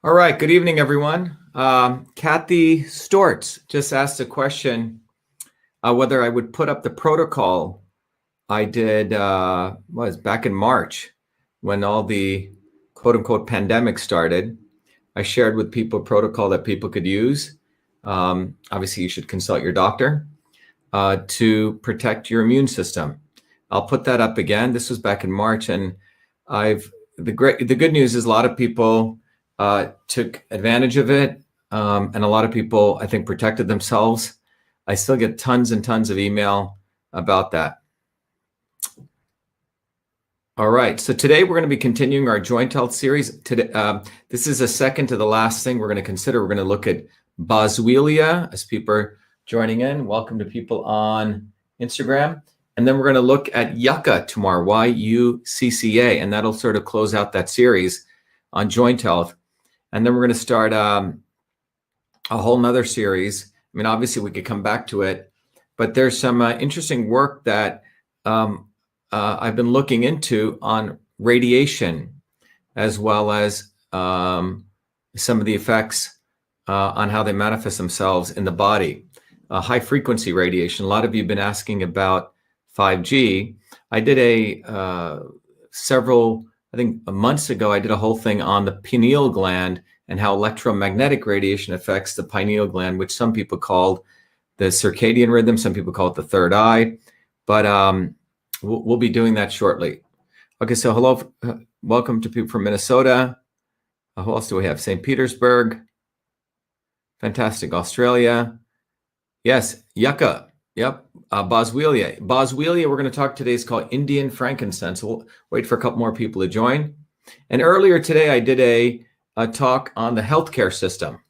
All right, good evening, everyone. Kathy Stortz just asked a question whether I would put up the protocol I did was back in March when all the quote unquote pandemic started. I shared with people a protocol that people could use. Obviously, you should consult your doctor to protect your immune system. I'll put that up again. This was back in March, and the good news is a lot of people took advantage of it, and a lot of people, I think, protected themselves. I still get tons and tons of email about that. All right, so today we're going to be continuing our joint health series. Today, this is a second to the last thing we're going to consider. We're going to look at Boswellia as people are joining in. Welcome to people on Instagram. And then we're going to look at Yucca tomorrow, Y-U-C-C-A, and that'll sort of close out that series on joint health. And then we're going to start a whole nother series. I mean, obviously we could come back to it, but there's some interesting work that I've been looking into on radiation, as well as some of the effects on how they manifest themselves in the body. High frequency radiation. A lot of you have been asking about 5G. I did several months ago, I did a whole thing on the pineal gland and how electromagnetic radiation affects the pineal gland, which some people called the circadian rhythm, some people call it the third eye, but we'll be doing that shortly. Okay, so hello, welcome to people from Minnesota. Who else do we have? St. Petersburg. Fantastic. Australia. Yes, Yucca. Yep. Boswellia. Boswellia, we're going to talk today is called Indian frankincense. We'll wait for a couple more people to join. And earlier today, I did a talk on the healthcare system.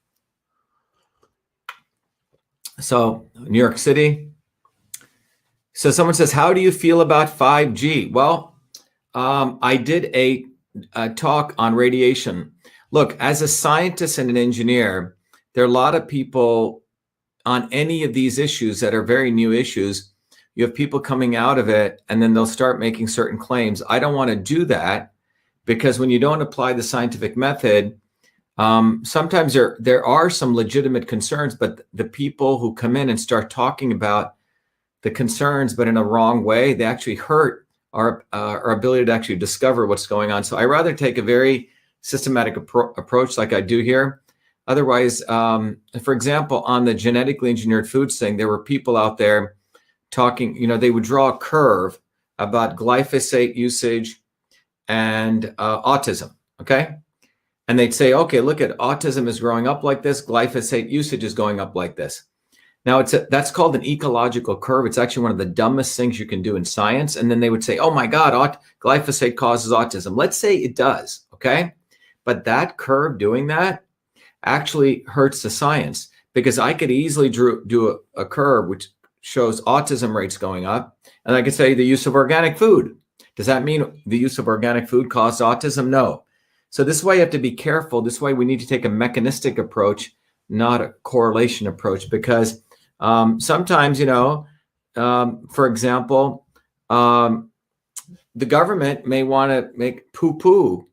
So, New York City. So someone says, how do you feel about 5G? Well, I did a talk on radiation. Look, as a scientist and an engineer, there are a lot of people on any of these issues that are very new issues. You have people coming out of it, and then they'll start making certain claims. I don't want to do that, because when you don't apply the scientific method, sometimes there are some legitimate concerns, but the people who come in and start talking about the concerns, but in a wrong way, they actually hurt our ability to actually discover what's going on. So I rather take a very systematic approach like I do here. Otherwise, for example, on the genetically engineered foods thing, there were people out there talking, they would draw a curve about glyphosate usage and autism, okay? And they'd say, okay, look at autism is growing up like this, glyphosate usage is going up like this. Now, that's called an ecological curve. It's actually one of the dumbest things you can do in science. And then they would say, oh my God, glyphosate causes autism. Let's say it does, okay? But that curve doing that actually hurts the science, because I could easily do a curve which shows autism rates going up, and I could say the use of organic food. Does that mean the use of organic food caused autism? No. So this way you have to be careful. This way we need to take a mechanistic approach, not a correlation approach, because sometimes, for example, the government may want to make poo-poo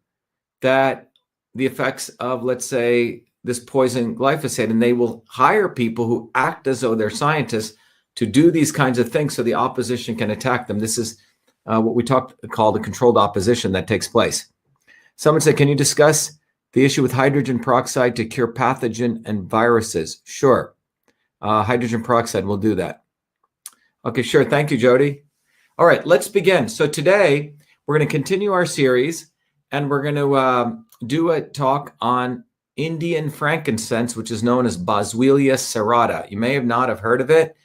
that the effects of, let's say, this poison glyphosate, and they will hire people who act as though they're scientists to do these kinds of things so the opposition can attack them. This is what we call the controlled opposition that takes place. Someone said, can you discuss the issue with hydrogen peroxide to cure pathogen and viruses? Sure. Hydrogen peroxide will do that. Okay, sure. Thank you, Jody. All right, let's begin. So today we're going to continue our series, and we're going to do a talk on Indian frankincense, which is known as Boswellia serrata. You may not have heard of it,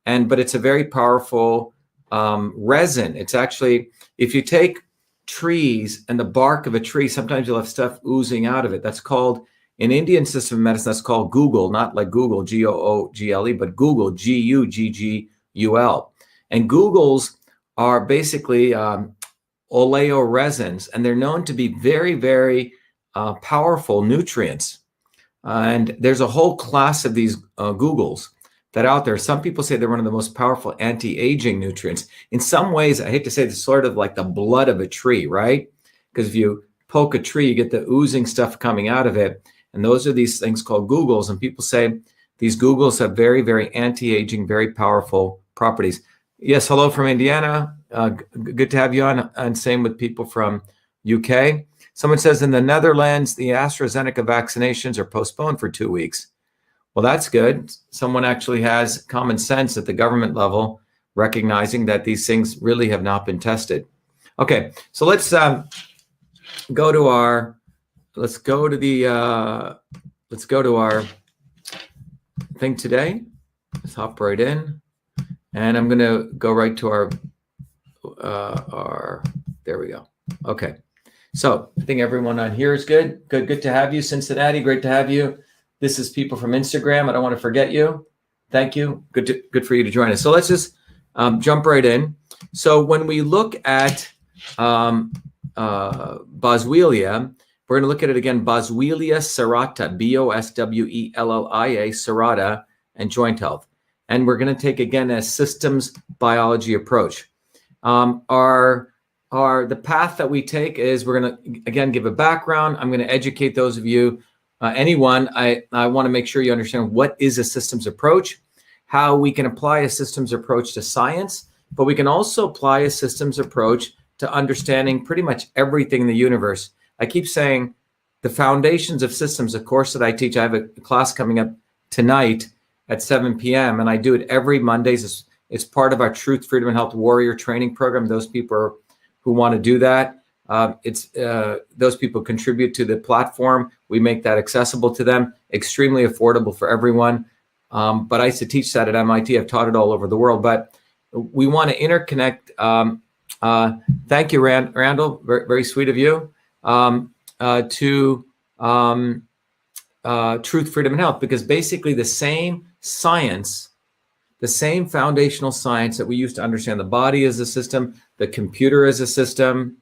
but it's a very powerful resin. It's actually, if you take trees and the bark of a tree, sometimes you'll have stuff oozing out of it. That's called, in Indian system of medicine, that's called Google, not like Google, G-O-O-G-L-E, but Google, G-U-G-G-U-L. And Googles are basically oleoresins, and they're known to be very, very powerful nutrients. And there's a whole class of these Googles that are out there. Some people say they're one of the most powerful anti-aging nutrients. In some ways, I hate to say this, sort of like the blood of a tree, right? Because if you poke a tree, you get the oozing stuff coming out of it. And those are these things called Googles. And people say these Googles have very, very anti-aging, very powerful properties. Yes, hello from Indiana. Good to have you on. And same with people from UK. Someone says in the Netherlands, the AstraZeneca vaccinations are postponed for 2 weeks. Well, that's good. Someone actually has common sense at the government level, recognizing that these things really have not been tested. Okay, so let's go to our thing today. Let's hop right in, and I'm going to go right to our. There we go. Okay, so I think everyone on here is good. Good to have you, Cincinnati. Great to have you. This is people from Instagram. I don't want to forget you. Thank you. Good for you to join us. So let's just jump right in. So when we look at Boswellia, we're going to look at it again. Boswellia serrata, Boswellia, serrata, and joint health. And we're going to take again a systems biology approach. The path that we take is we're going to again give a background. I'm going to educate those of you. Anyone, I want to make sure you understand what is a systems approach, how we can apply a systems approach to science, but we can also apply a systems approach to understanding pretty much everything in the universe. I keep saying the foundations of systems, a course that I teach. I have a class coming up tonight at 7 p.m. and I do it every Mondays. It's part of our Truth, Freedom, and Health Warrior training program. Those people who want to do that, those people contribute to the platform. We make that accessible to them, extremely affordable for everyone. But I used to teach that at MIT. I've taught it all over the world. But we want to interconnect. Thank you, Randall. Very, very sweet of you. To Truth, Freedom, and Health, because basically the same science, the same foundational science that we use to understand the body as a system, the computer as a system,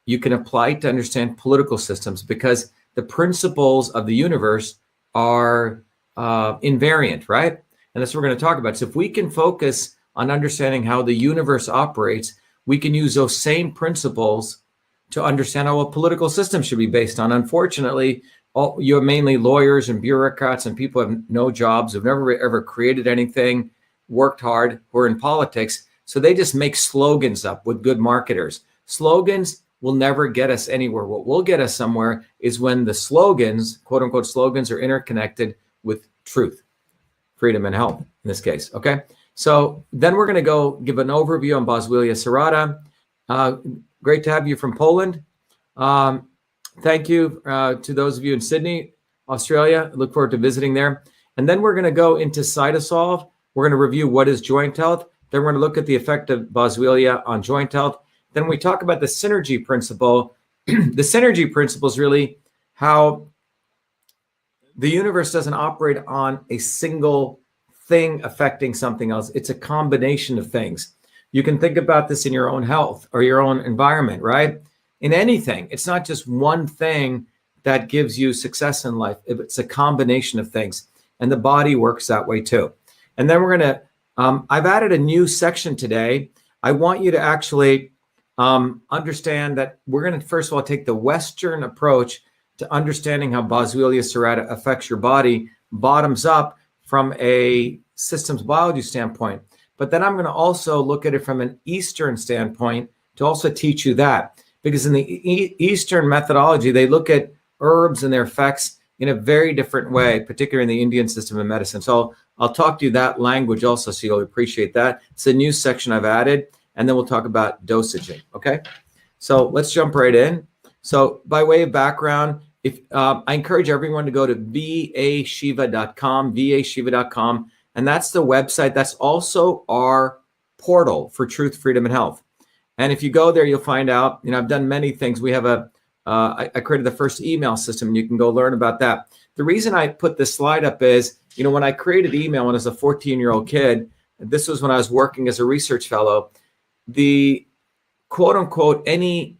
you can apply it to understand political systems, because the principles of the universe are invariant, right? And that's what we're going to talk about. So if we can focus on understanding how the universe operates, we can use those same principles to understand how a political system should be based on. Unfortunately, you have mainly lawyers and bureaucrats and people who have no jobs, who've never ever created anything, worked hard, who are in politics. So they just make slogans up with good marketers. Slogans will never get us anywhere. What will get us somewhere is when the slogans, quote unquote slogans, are interconnected with truth, freedom, and health in this case. Okay. So then we're going to go give an overview on Boswellia serrata. Great to have you from Poland. Thank you to those of you in Sydney, Australia. I look forward to visiting there. And then we're going to go into CytoSolve. We're going to review what is joint health. Then we're going to look at the effect of Boswellia on joint health. Then we talk about the synergy principle. The synergy principle is really how the universe doesn't operate on a single thing affecting something else. It's a combination of things. You can think about this in your own health or your own environment, right? In anything, it's not just one thing that gives you success in life. It's a combination of things, and the body works that way too. And then we're going to, I've added a new section today. I want you to actually understand that we're going to, first of all, take the Western approach to understanding how Boswellia serrata affects your body, bottoms up from a systems biology standpoint. But then I'm going to also look at it from an Eastern standpoint to also teach you that. Because in the Eastern methodology, they look at herbs and their effects in a very different way, particularly in the Indian system of medicine. So I'll talk to you that language also, so you'll appreciate that. It's a new section I've added, and then we'll talk about dosaging, okay? So let's jump right in. So by way of background, if I encourage everyone to go to vashiva.com, vashiva.com, and that's the website. That's also our portal for truth, freedom, and health. And if you go there, you'll find out, I've done many things. We have I created the first email system, and you can go learn about that. The reason I put this slide up is, when I created email when I was a 14-year-old kid, this was when I was working as a research fellow, the quote unquote, any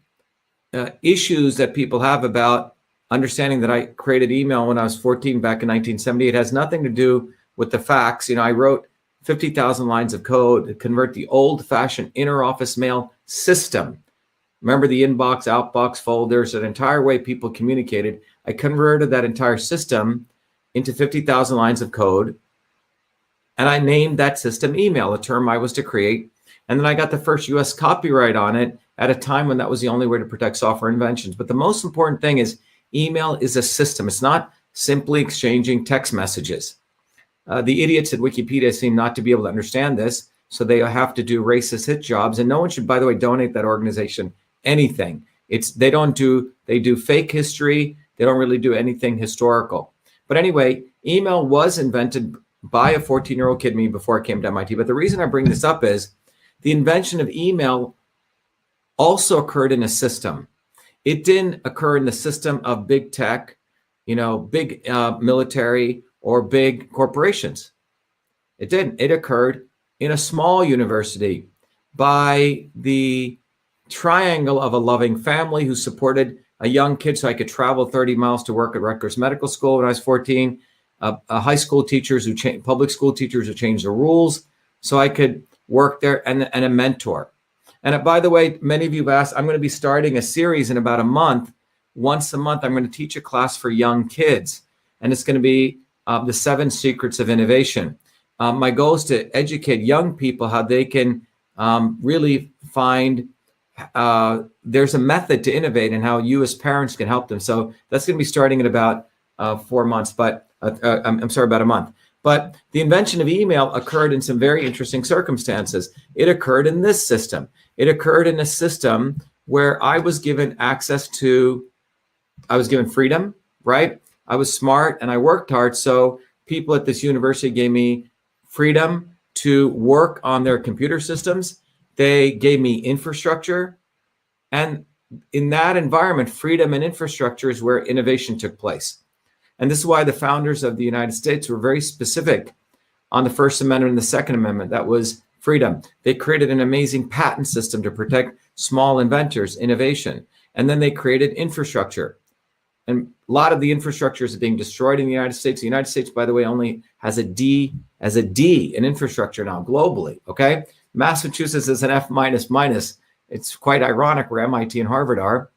issues that people have about understanding that I created email when I was 14 back in 1970, it has nothing to do with the facts. I wrote 50,000 lines of code to convert the old-fashioned inter-office mail system Remember the inbox, outbox, folders, an entire way people communicated. I converted that entire system into 50,000 lines of code. And I named that system email, a term I was to create. And then I got the first US copyright on it at a time when that was the only way to protect software inventions. But the most important thing is email is a system. It's not simply exchanging text messages. The idiots at Wikipedia seem not to be able to understand this, so they have to do racist hit jobs. And no one should, by the way, donate that organization anything. They do fake history. They don't really do anything historical. But anyway, email was invented by a 14-year-old kid, me, before I came to MIT. But the reason I bring this up is the invention of email also occurred in a system. It didn't occur in the system of big tech, big military or big corporations. It didn't. It occurred in a small university by the triangle of a loving family who supported a young kid so I could travel 30 miles to work at Rutgers Medical School when I was 14, high school teachers public school teachers who changed the rules so I could work there, and a mentor. And by the way, many of you have asked, I'm going to be starting a series in about a month. Once a month, I'm going to teach a class for young kids, and it's going to be the 7 secrets of innovation. My goal is to educate young people how they can really find there's a method to innovate and how you as parents can help them. So that's going to be starting in about 4 months, but I'm sorry, about a month. But the invention of email occurred in some very interesting circumstances. It occurred in this system. It occurred in a system where I was given freedom, right? I was smart and I worked hard. So people at this university gave me freedom to work on their computer systems. They gave me infrastructure. And in that environment, freedom and infrastructure is where innovation took place. And this is why the founders of the United States were very specific on the First Amendment and the Second Amendment. That was freedom. They created an amazing patent system to protect small inventors, innovation. And then they created infrastructure. And a lot of the infrastructure is being destroyed in the United States. The United States, by the way, only has a D in infrastructure now globally, okay? Massachusetts is an F minus. It's quite ironic where MIT and Harvard are.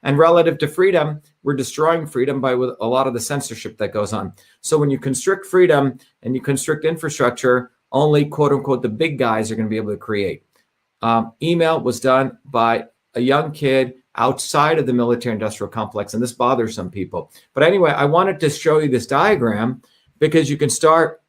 And relative to freedom, we're destroying freedom by a lot of the censorship that goes on. So when you constrict freedom and you constrict infrastructure, only quote unquote the big guys are going to be able to create. Email was done by a young kid outside of the military industrial complex, and this bothers some people. But anyway, I wanted to show you this diagram because you can start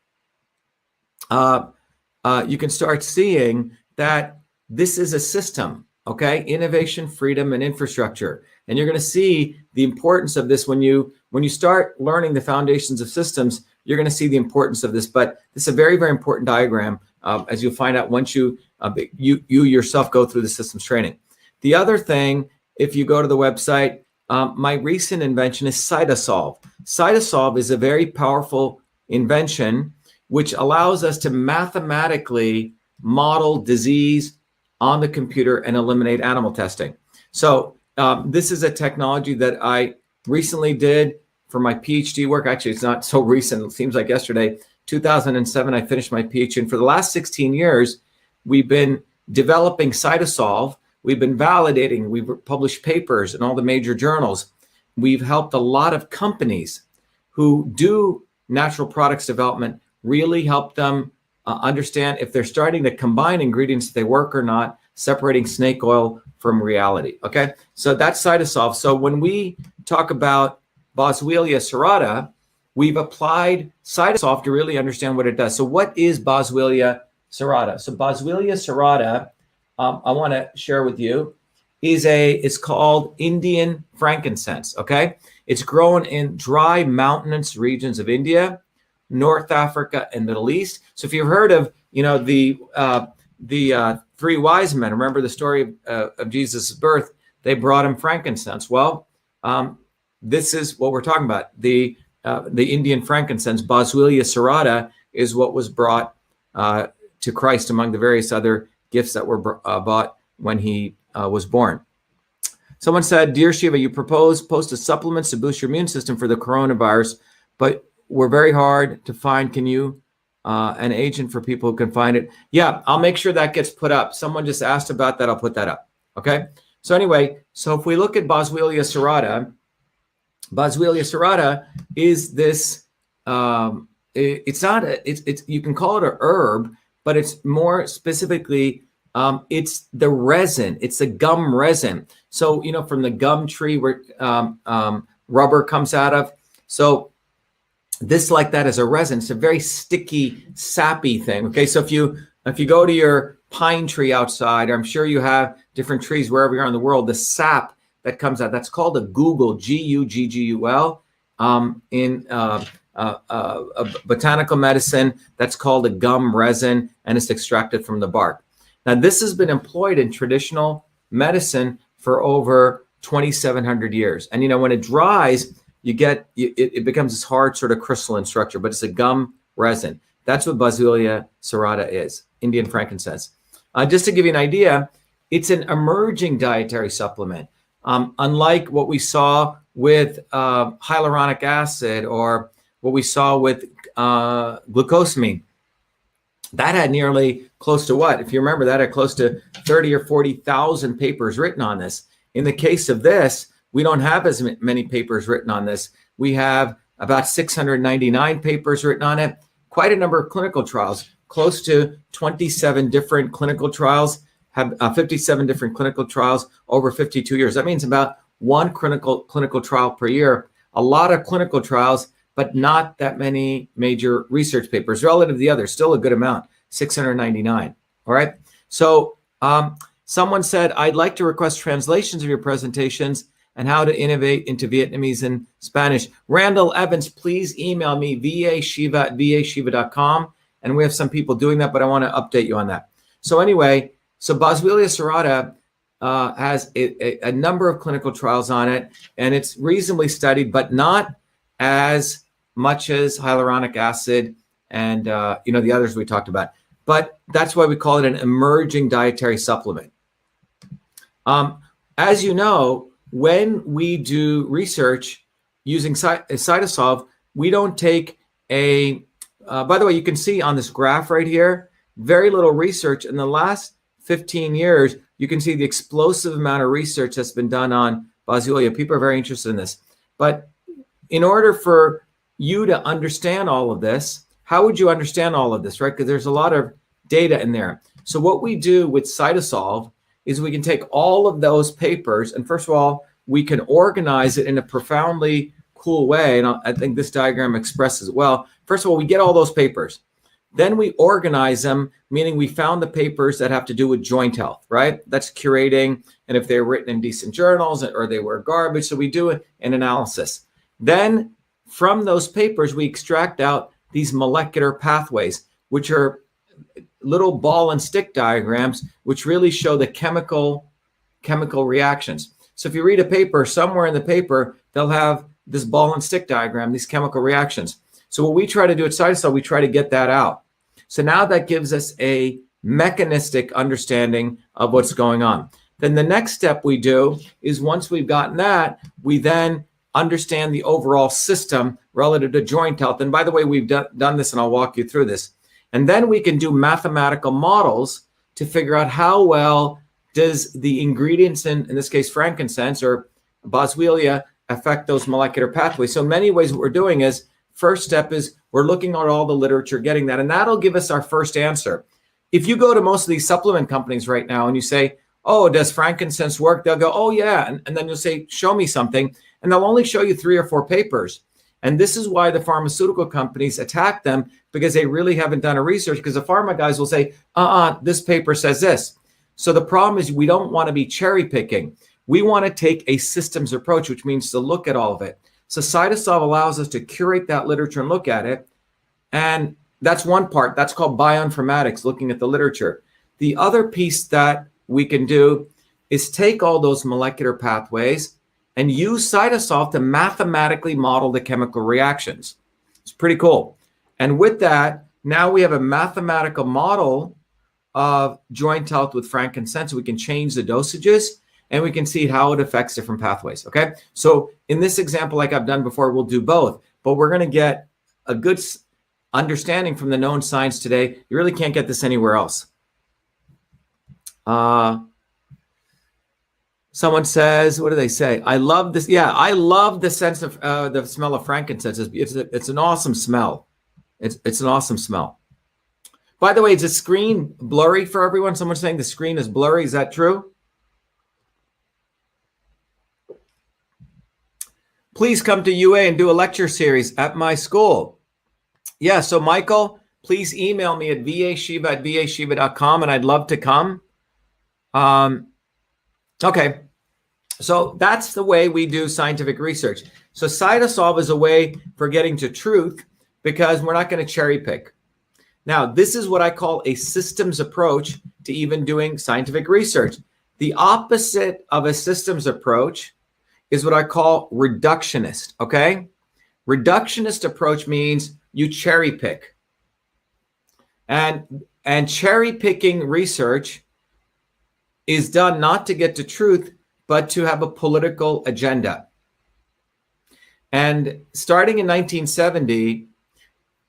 seeing that this is a system. Okay, innovation, freedom, and infrastructure. And you're going to see the importance of this when you start learning the foundations of systems. You're going to see the importance of this. But this is a very, very important diagram, as you'll find out once you yourself go through the systems training. The other thing, if you go to the website, my recent invention is CytoSolve. CytoSolve is a very powerful invention which allows us to mathematically model disease on the computer and eliminate animal testing. So this is a technology that I recently did for my PhD work. Actually, it's not so recent. It seems like yesterday. 2007, I finished my PhD. And for the last 16 years, we've been developing CytoSolve. We've been validating. We've published papers in all the major journals. We've helped a lot of companies who do natural products development, really help them understand if they're starting to combine ingredients, if they work or not, separating snake oil from reality. Okay, so that's CytoSolve. So when we talk about Boswellia serrata, we've applied CytoSolve to really understand what it does. So what is Boswellia serrata? So Boswellia serrata, I want to share with you, it's called Indian frankincense. Okay, it's grown in dry mountainous regions of India, North Africa, and Middle East. So if you've heard of, the 3 wise men, remember the story of Jesus' birth, they brought him frankincense. Well, this is what we're talking about. The Indian frankincense, Boswellia serrata, is what was brought to Christ among the various other gifts that were bought when he was born. Someone said, "Dear Shiva, you posted supplements to boost your immune system for the coronavirus, but we're very hard to find. Can you an agent for people who can find it?" Yeah, I'll make sure that gets put up. Someone just asked about that. I'll put that up. Okay. So anyway, so if we look at Boswellia serrata is this, it's not, it's you can call it a herb, but it's more specifically, it's the resin. It's the gum resin. So, you know, from the gum tree where rubber comes out of. So this, like that, is a resin. It's a very sticky, sappy thing. Okay, so if you go to your pine tree outside, I'm sure you have different trees wherever you are in the world, the sap that comes out, that's called a guggul, G-U-G-G-U-L. In botanical medicine, that's called a gum resin, and it's extracted from the bark. Now, this has been employed in traditional medicine for over 2,700 years. And, you know, when it dries, it becomes this hard sort of crystalline structure, but it's a gum resin. That's what Boswellia serrata is, Indian frankincense. Just to give you an idea, it's an emerging dietary supplement. Unlike what we saw with hyaluronic acid or what we saw with glucosamine, that had nearly close to what? If you remember, that had close to 30 or 40,000 papers written on this. In the case of this, we don't have as many papers written on this. We have about 699 papers written on it, quite a number of clinical trials, close to 27 different clinical trials, have 57 different clinical trials over 52 years. That means about one clinical trial per year. A lot of clinical trials, but not that many major research papers relative to the others. Still a good amount, 699. All right. So someone said, I'd like to request translations of your presentations and how to innovate into Vietnamese and Spanish. Randall Evans, please email me, vashiva@vashiva.com. And we have some people doing that, but I want to update you on that. So anyway, so Boswellia serrata has a number of clinical trials on it, and it's reasonably studied, but not as much as hyaluronic acid and you know, the others we talked about. But that's why we call it an emerging dietary supplement. As you know, when we do research using CytoSolve, we don't take a, by the way, you can see on this graph right here, very little research. In the last 15 years, you can see the explosive amount of research that's been done on Boswellia. People are very interested in this. But in order for you to understand all of this, how would you understand all of this, right? Because there's a lot of data in there. So what we do with CytoSolve is we can take all of those papers, and first of all, we can organize it in a profoundly cool way. And I think this diagram expresses it well. First of all, we get all those papers. Then we organize them, meaning we found the papers that have to do with joint health, right? That's curating, and if they're written in decent journals or they were garbage. So we do an analysis. Then from those papers, we extract out these molecular pathways, which are little ball and stick diagrams, which really show the chemical reactions. So if you read a paper, somewhere in the paper, they'll have this ball and stick diagram, these chemical reactions. So what we try to do at CytoSolve, we try to get that out. So now that gives us a mechanistic understanding of what's going on. Then the next step we do is, once we've gotten that, we then understand the overall system relative to joint health. And by the way, we've done this, and I'll walk you through this. And then we can do mathematical models to figure out how well does the ingredients, in this case, frankincense or Boswellia, affect those molecular pathways. So in many ways, what we're doing is, first step is we're looking at all the literature, getting that, and that'll give us our first answer. If you go to most of these supplement companies right now and you say, oh, does frankincense work? They'll go, oh, yeah. And then you'll say, show me something. And they'll only show you 3 or 4 papers. And this is why the pharmaceutical companies attack them, because they really haven't done a research, because the pharma guys will say, this paper says this. So the problem is, we don't want to be cherry picking. We want to take a systems approach, which means to look at all of it. So CytoSolve allows us to curate that literature and look at it. And that's one part. That's called bioinformatics, looking at the literature. The other piece that we can do is take all those molecular pathways and use CytoSolve to mathematically model the chemical reactions. It's pretty cool. And with that, now we have a mathematical model of joint health with frankincense. We can change the dosages, and we can see how it affects different pathways, okay? So in this example, like I've done before, we'll do both, but we're gonna get a good understanding from the known science today. You really can't get this anywhere else. Someone says, what do they say? I love this. Yeah, I love the sense of the smell of frankincense. It's an awesome smell. It's an awesome smell. By the way, is the screen blurry for everyone? Someone's saying the screen is blurry. Is that true? Please come to UA and do a lecture series at my school. Yeah, so Michael, please email me at vashiva@vashiva.com, and I'd love to come. Okay, so that's the way we do scientific research. So CytoSolve is a way for getting to truth because we're not going to cherry pick. Now, this is what I call a systems approach to even doing scientific research. The opposite of a systems approach is what I call reductionist, okay? Reductionist approach means you cherry pick. And cherry picking research is done not to get to truth, but to have a political agenda. And starting in 1970,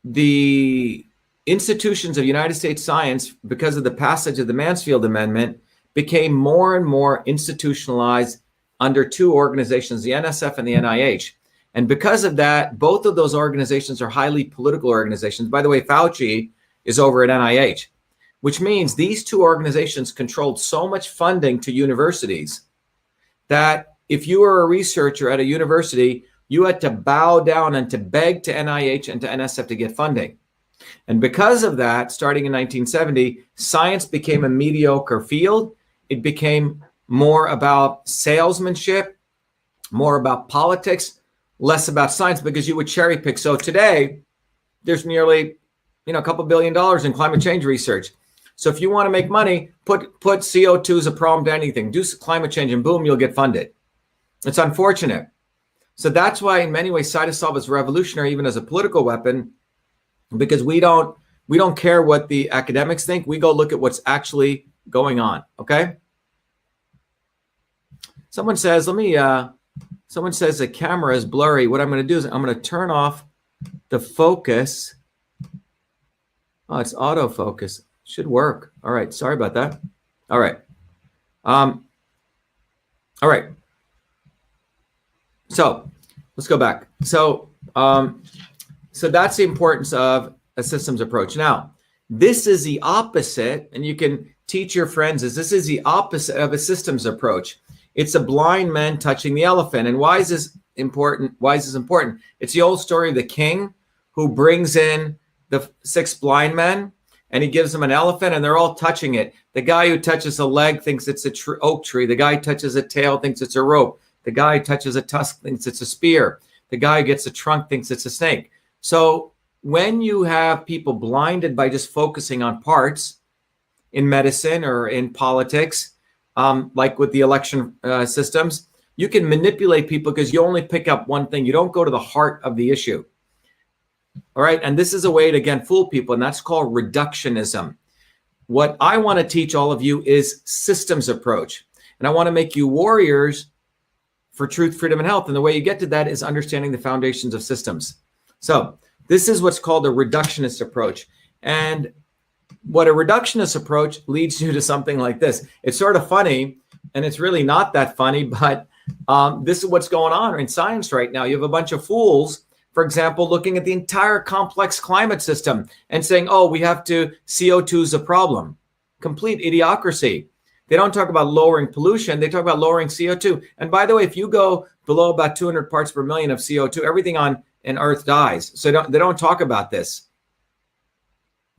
the institutions of United States science, because of the passage of the Mansfield Amendment, became more and more institutionalized under two organizations, the NSF and the NIH. And because of that, both of those organizations are highly political organizations. By the way, Fauci is over at NIH, which means these two organizations controlled so much funding to universities that if you were a researcher at a university, you had to bow down and to beg to NIH and to NSF to get funding. And because of that, starting in 1970, science became a mediocre field. It became more about salesmanship, more about politics, less about science, because you would cherry pick. So today, there's nearly a couple $2 billion in climate change research. So if you want to make money, put CO2 as a problem to anything, do climate change, and boom, you'll get funded. It's unfortunate. So that's why, in many ways, CytoSolve is revolutionary, even as a political weapon, because we don't care what the academics think. We go look at what's actually going on. Okay. Someone says, someone says the camera is blurry. What I'm going to do is I'm going to turn off the focus. Oh, it's autofocus. Should work. All right. Sorry about that. All right. All right. So let's go back. So that's the importance of a systems approach. Now, this is the opposite, and you can teach your friends this is the opposite of a systems approach. It's a blind man touching the elephant. And why is this important? Why is this important? It's the old story of the king who brings in the 6 blind men, and he gives them an elephant, and they're all touching it. The guy who touches a leg thinks it's a oak tree. The guy who touches a tail thinks it's a rope. The guy who touches a tusk thinks it's a spear. The guy who gets a trunk thinks it's a snake. So when you have people blinded by just focusing on parts in medicine or in politics, like with the election systems, you can manipulate people because you only pick up one thing. You don't go to the heart of the issue. All right. And this is a way to, again, fool people. And that's called reductionism. What I want to teach all of you is systems approach. And I want to make you warriors for truth, freedom, and health. And the way you get to that is understanding the foundations of systems. So this is what's called a reductionist approach. And what a reductionist approach leads you to something like this. It's sort of funny, and it's really not that funny, but this is what's going on in science right now. You have a bunch of fools, for example, looking at the entire complex climate system and saying, oh, we have to, CO2 is a problem. Complete idiocracy. They don't talk about lowering pollution. They talk about lowering CO2. And by the way, if you go below about 200 parts per million of CO2, everything on Earth dies. So they don't talk about this.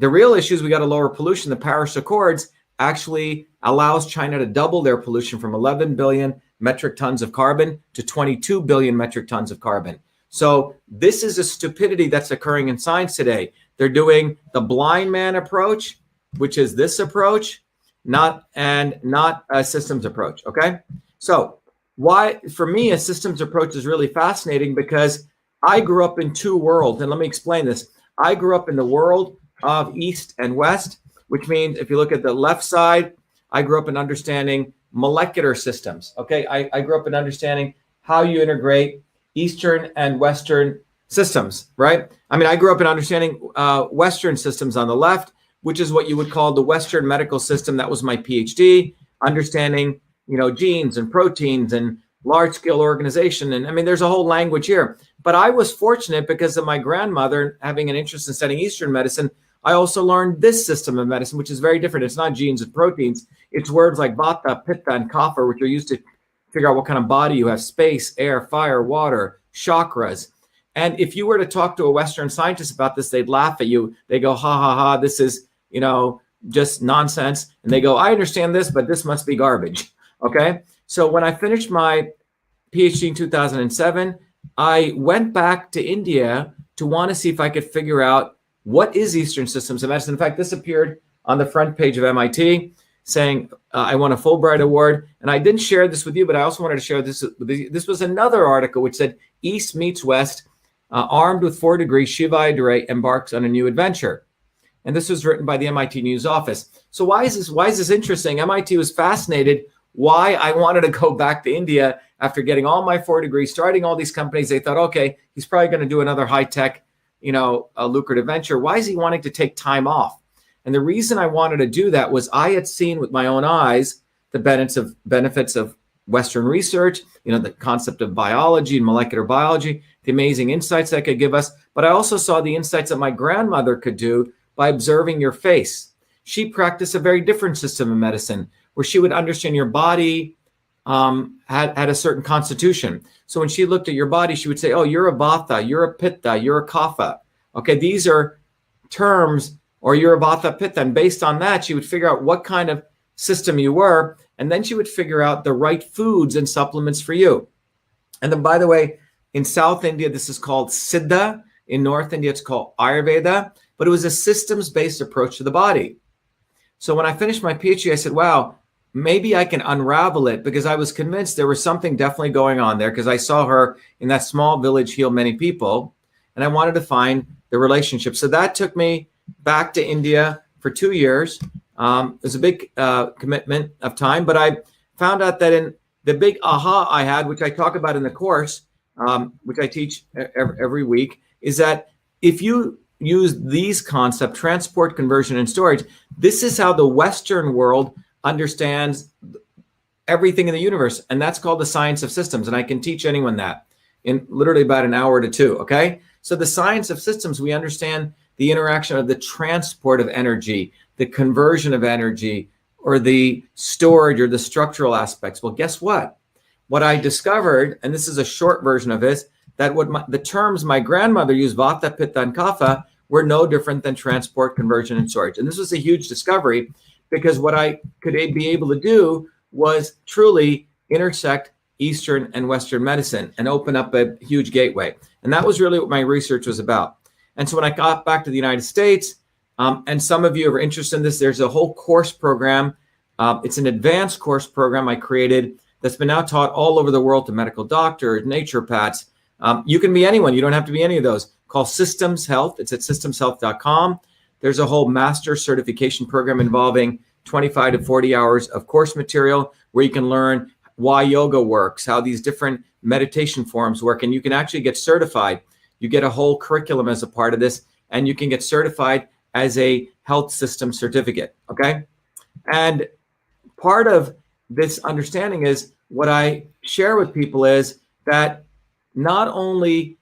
The real issue is we got to lower pollution. The Paris Accords actually allows China to double their pollution from 11 billion metric tons of carbon to 22 billion metric tons of carbon. So this is a stupidity that's occurring in science today. They're doing the blind man approach, which is this approach, not a systems approach. Okay. So why, for me, a systems approach is really fascinating because I grew up in two worlds. And let me explain this. I grew up in the world of East and West, which means if you look at the left side, I grew up in understanding molecular systems. Okay. I grew up in understanding how you integrate Eastern and Western systems, right? I mean, I grew up in understanding Western systems on the left, which is what you would call the Western medical system. That was my PhD, understanding genes and proteins and large scale organization. And I mean, there's a whole language here. But I was fortunate because of my grandmother having an interest in studying Eastern medicine. I also learned this system of medicine, which is very different. It's not genes and proteins. It's words like vata, pitta, and kapha, which are used to figure out what kind of body you have: space, air, fire, water, chakras. And if you were to talk to a Western scientist about this, they'd laugh at you. They go, ha, ha, ha, this is, just nonsense. And they go, I understand this, but this must be garbage. Okay. So when I finished my PhD in 2007, I went back to India to want to see if I could figure out what is Eastern systems of medicine. In fact, this appeared on the front page of MIT saying I won a Fulbright Award. And I didn't share this with you, but I also wanted to share this. This was another article which said East meets West, armed with 4 degrees, Shiva Ayyadurai embarks on a new adventure. And this was written by the MIT News Office. So why is this interesting? MIT was fascinated why I wanted to go back to India after getting all my 4 degrees, starting all these companies. They thought, okay, he's probably going to do another high-tech, a lucrative venture. Why is he wanting to take time off? And the reason I wanted to do that was I had seen with my own eyes the benefits of Western research, the concept of biology and molecular biology, the amazing insights that could give us. But I also saw the insights that my grandmother could do by observing your face. She practiced a very different system of medicine where she would understand your body had a certain constitution. So when she looked at your body, she would say, oh, you're a vata, you're a pitta, you're a kapha. Okay, these are terms, or you're a vata pitta. And based on that, she would figure out what kind of system you were. And then she would figure out the right foods and supplements for you. And then, by the way, in South India, this is called Siddha. In North India, it's called Ayurveda. But it was a systems-based approach to the body. So when I finished my PhD, I said, wow, maybe I can unravel it, because I was convinced there was something definitely going on there, because I saw her in that small village heal many people, and I wanted to find the relationship. So that took me back to India for 2 years. It was a big commitment of time, but I found out that in the big aha I had, which I talk about in the course, which I teach every week, is that if you use these concepts, transport, conversion, and storage, this is how the Western world understands everything in the universe. And that's called the science of systems. And I can teach anyone that in literally about an hour to 2. Okay. So the science of systems, we understand the interaction of the transport of energy, the conversion of energy, or the storage or the structural aspects. Well, guess what? What I discovered, and this is a short version of this, that the terms my grandmother used, vata, pitta, and kapha, were no different than transport, conversion, and storage. And this was a huge discovery, because what I could be able to do was truly intersect Eastern and Western medicine and open up a huge gateway. And that was really what my research was about. And so when I got back to the United States, and some of you are interested in this, there's a whole course program. It's an advanced course program I created that's been now taught all over the world to medical doctors, naturopaths. You can be anyone. You don't have to be any of those. Called Systems Health. It's at systemshealth.com. There's a whole master certification program involving 25 to 40 hours of course material where you can learn why yoga works, how these different meditation forms work, and you can actually get certified. You get a whole curriculum as a part of this, and you can get certified as a health system certificate, okay? And part of this understanding is what I share with people is that not only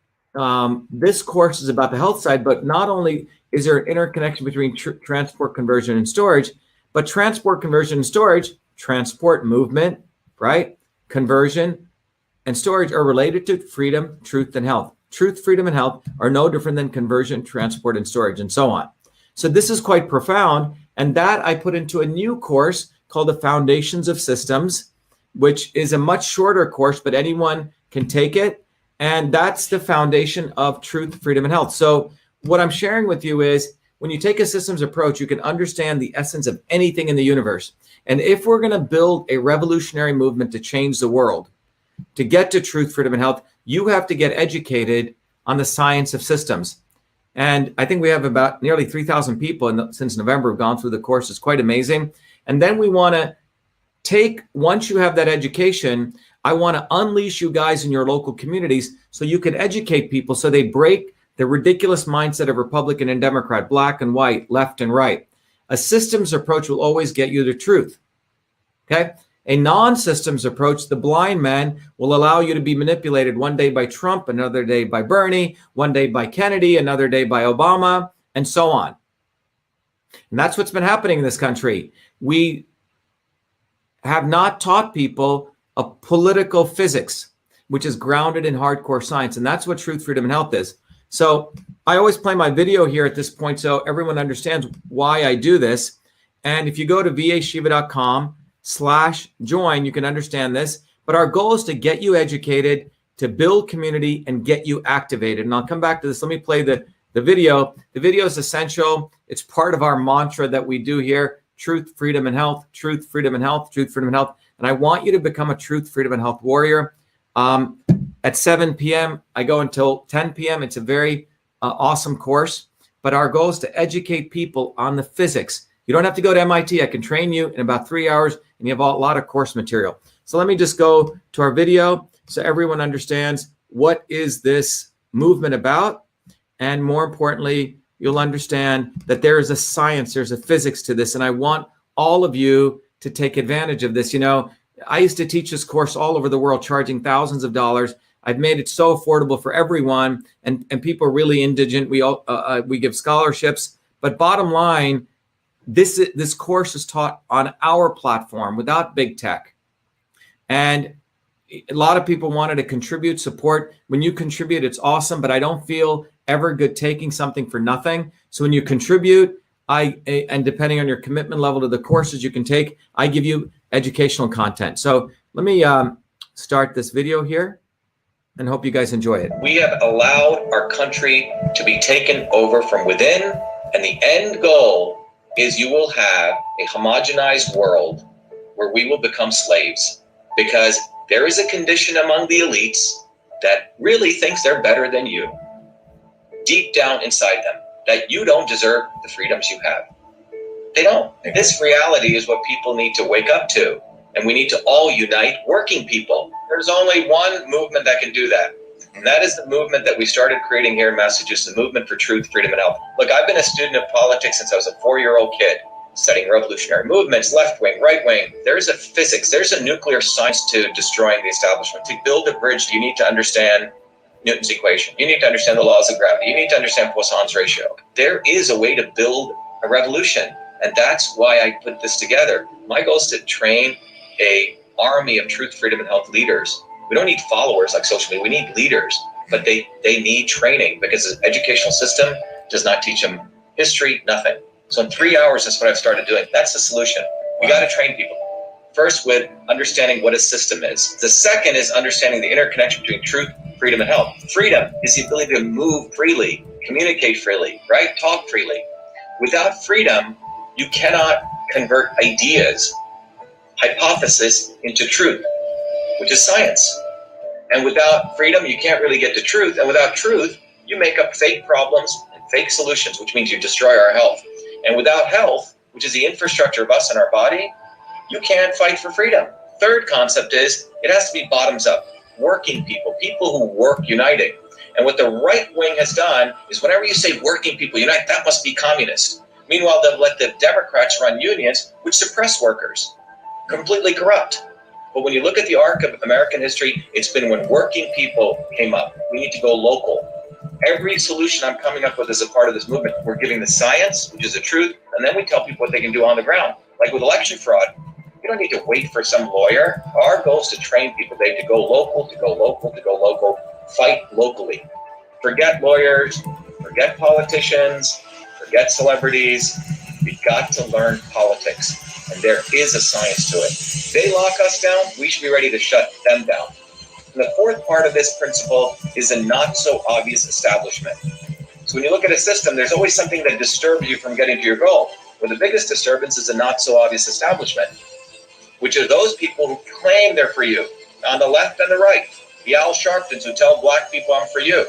this course is about the health side, but not only is there an interconnection between transport, conversion, and storage, but transport, conversion, and storage, transport, movement, right? Conversion and storage are related to freedom, truth, and health. Truth, freedom, and health are no different than conversion, transport, and storage, and so on. So this is quite profound. And that I put into a new course called the Foundations of Systems, which is a much shorter course, but anyone can take it. And that's the foundation of truth, freedom, and health. So what I'm sharing with you is when you take a systems approach, you can understand the essence of anything in the universe. And if we're going to build a revolutionary movement to change the world, to get to truth, freedom, and health, you have to get educated on the science of systems. And I think we have about nearly 3,000 people since November have gone through the course. It's quite amazing. And then we want to once you have that education, I want to unleash you guys in your local communities so you can educate people so they break the ridiculous mindset of Republican and Democrat, black and white, left and right. A systems approach will always get you the truth. Okay. A non-systems approach, the blind man, will allow you to be manipulated one day by Trump, another day by Bernie, one day by Kennedy, another day by Obama, and so on. And that's what's been happening in this country. We have not taught people a political physics, which is grounded in hardcore science. And that's what truth, freedom, and health is. So I always play my video here at this point so everyone understands why I do this. And if you go to vashiva.com/join, you can understand this. But our goal is to get you educated, to build community, and get you activated. And I'll come back to this. Let me play the video. The video is essential. It's part of our mantra that we do here: truth, freedom, and health, truth, freedom, and health, truth, freedom, and health. And I want you to become a truth, freedom, and health warrior. At 7 p.m., I go until 10 p.m. It's a very awesome course. But our goal is to educate people on the physics. You don't have to go to MIT. I can train you in about 3 hours, and you have a lot of course material. So let me just go to our video so everyone understands what is this movement about. And more importantly, you'll understand that there is a science, there's a physics to this. And I want all of you to take advantage of this. You know, I used to teach this course all over the world, charging thousands of dollars. I've made it so affordable for everyone, and people are really indigent. We give scholarships, but bottom line, this course is taught on our platform without big tech. And a lot of people wanted to contribute, support. When you contribute, it's awesome, but I don't feel ever good taking something for nothing. So when you contribute, and depending on your commitment level to the courses you can take, I give you educational content. So let me start this video here and hope you guys enjoy it. We have allowed our country to be taken over from within, and the end goal is you will have a homogenized world where we will become slaves, because there is a condition among the elites that really thinks they're better than you, deep down inside them, that you don't deserve the freedoms you have. They don't. This reality is what people need to wake up to, and we need to all unite, working people. There's only one movement that can do that, and that is the movement that we started creating here in Massachusetts, the movement for truth, freedom, and health. Look, I've been a student of politics since I was a 4-year-old kid, studying revolutionary movements, left wing, right wing. There's a physics, there's a nuclear science to destroying the establishment. To build a bridge, you need to understand Newton's equation. You need to understand the laws of gravity. You need to understand Poisson's ratio. There is a way to build a revolution, and that's why I put this together. My goal is to train an army of truth, freedom, and health leaders. We don't need followers like social media. We need leaders, but they need training, because the educational system does not teach them history, nothing. So in 3 hours, that's what I've started doing. That's the solution. We got to train people. First, with understanding what a system is. The second is understanding the interconnection between truth, freedom, and health. Freedom is the ability to move freely, communicate freely, right? Talk freely. Without freedom, you cannot convert ideas, hypothesis into truth, which is science. And without freedom, you can't really get to truth. And without truth, you make up fake problems and fake solutions, which means you destroy our health. And without health, which is the infrastructure of us and our body, you can't fight for freedom. Third concept is it has to be bottoms up, working people, people who work uniting. And what the right wing has done is whenever you say working people unite, that must be communist. Meanwhile, they'll let the Democrats run unions, which suppress workers, completely corrupt. But when you look at the arc of American history, it's been when working people came up. We need to go local. Every solution I'm coming up with as a part of this movement, we're giving the science, which is the truth, and then we tell people what they can do on the ground. Like with election fraud, you don't need to wait for some lawyer. Our goal is to train people. They have to go local, to go local, to go local, fight locally. Forget lawyers, forget politicians, forget celebrities. We've got to learn politics, and there is a science to it. They lock us down, we should be ready to shut them down. And the fourth part of this principle is a not so obvious establishment. So when you look at a system, there's always something that disturbs you from getting to your goal. Well, the biggest disturbance is a not so obvious establishment, which are those people who claim they're for you, on the left and the right. The Al Sharptons who tell black people I'm for you.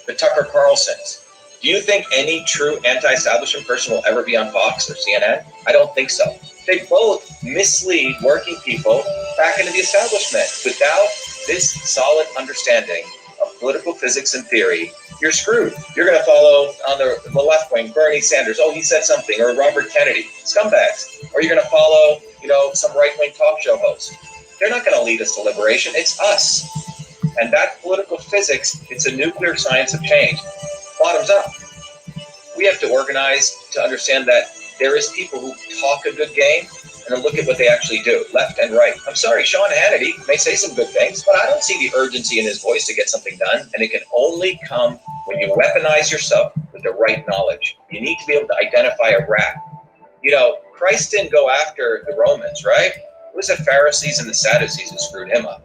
The Tucker Carlsons. Do you think any true anti-establishment person will ever be on Fox or CNN? I don't think so. They both mislead working people back into the establishment. Without this solid understanding of political physics and theory, you're screwed. You're going to follow on the left wing, Bernie Sanders. Oh, he said something. Or Robert Kennedy. Scumbags. Or you're going to follow, some right-wing talk show host. They're not going to lead us to liberation. It's us. And that political physics, it's a nuclear science of change. Bottoms up. We have to organize to understand that there is people who talk a good game and then look at what they actually do, left and right. I'm sorry, Sean Hannity may say some good things, but I don't see the urgency in his voice to get something done. And it can only come when you weaponize yourself with the right knowledge. You need to be able to identify a rat. Christ didn't go after the Romans, right? It was the Pharisees and the Sadducees who screwed him up.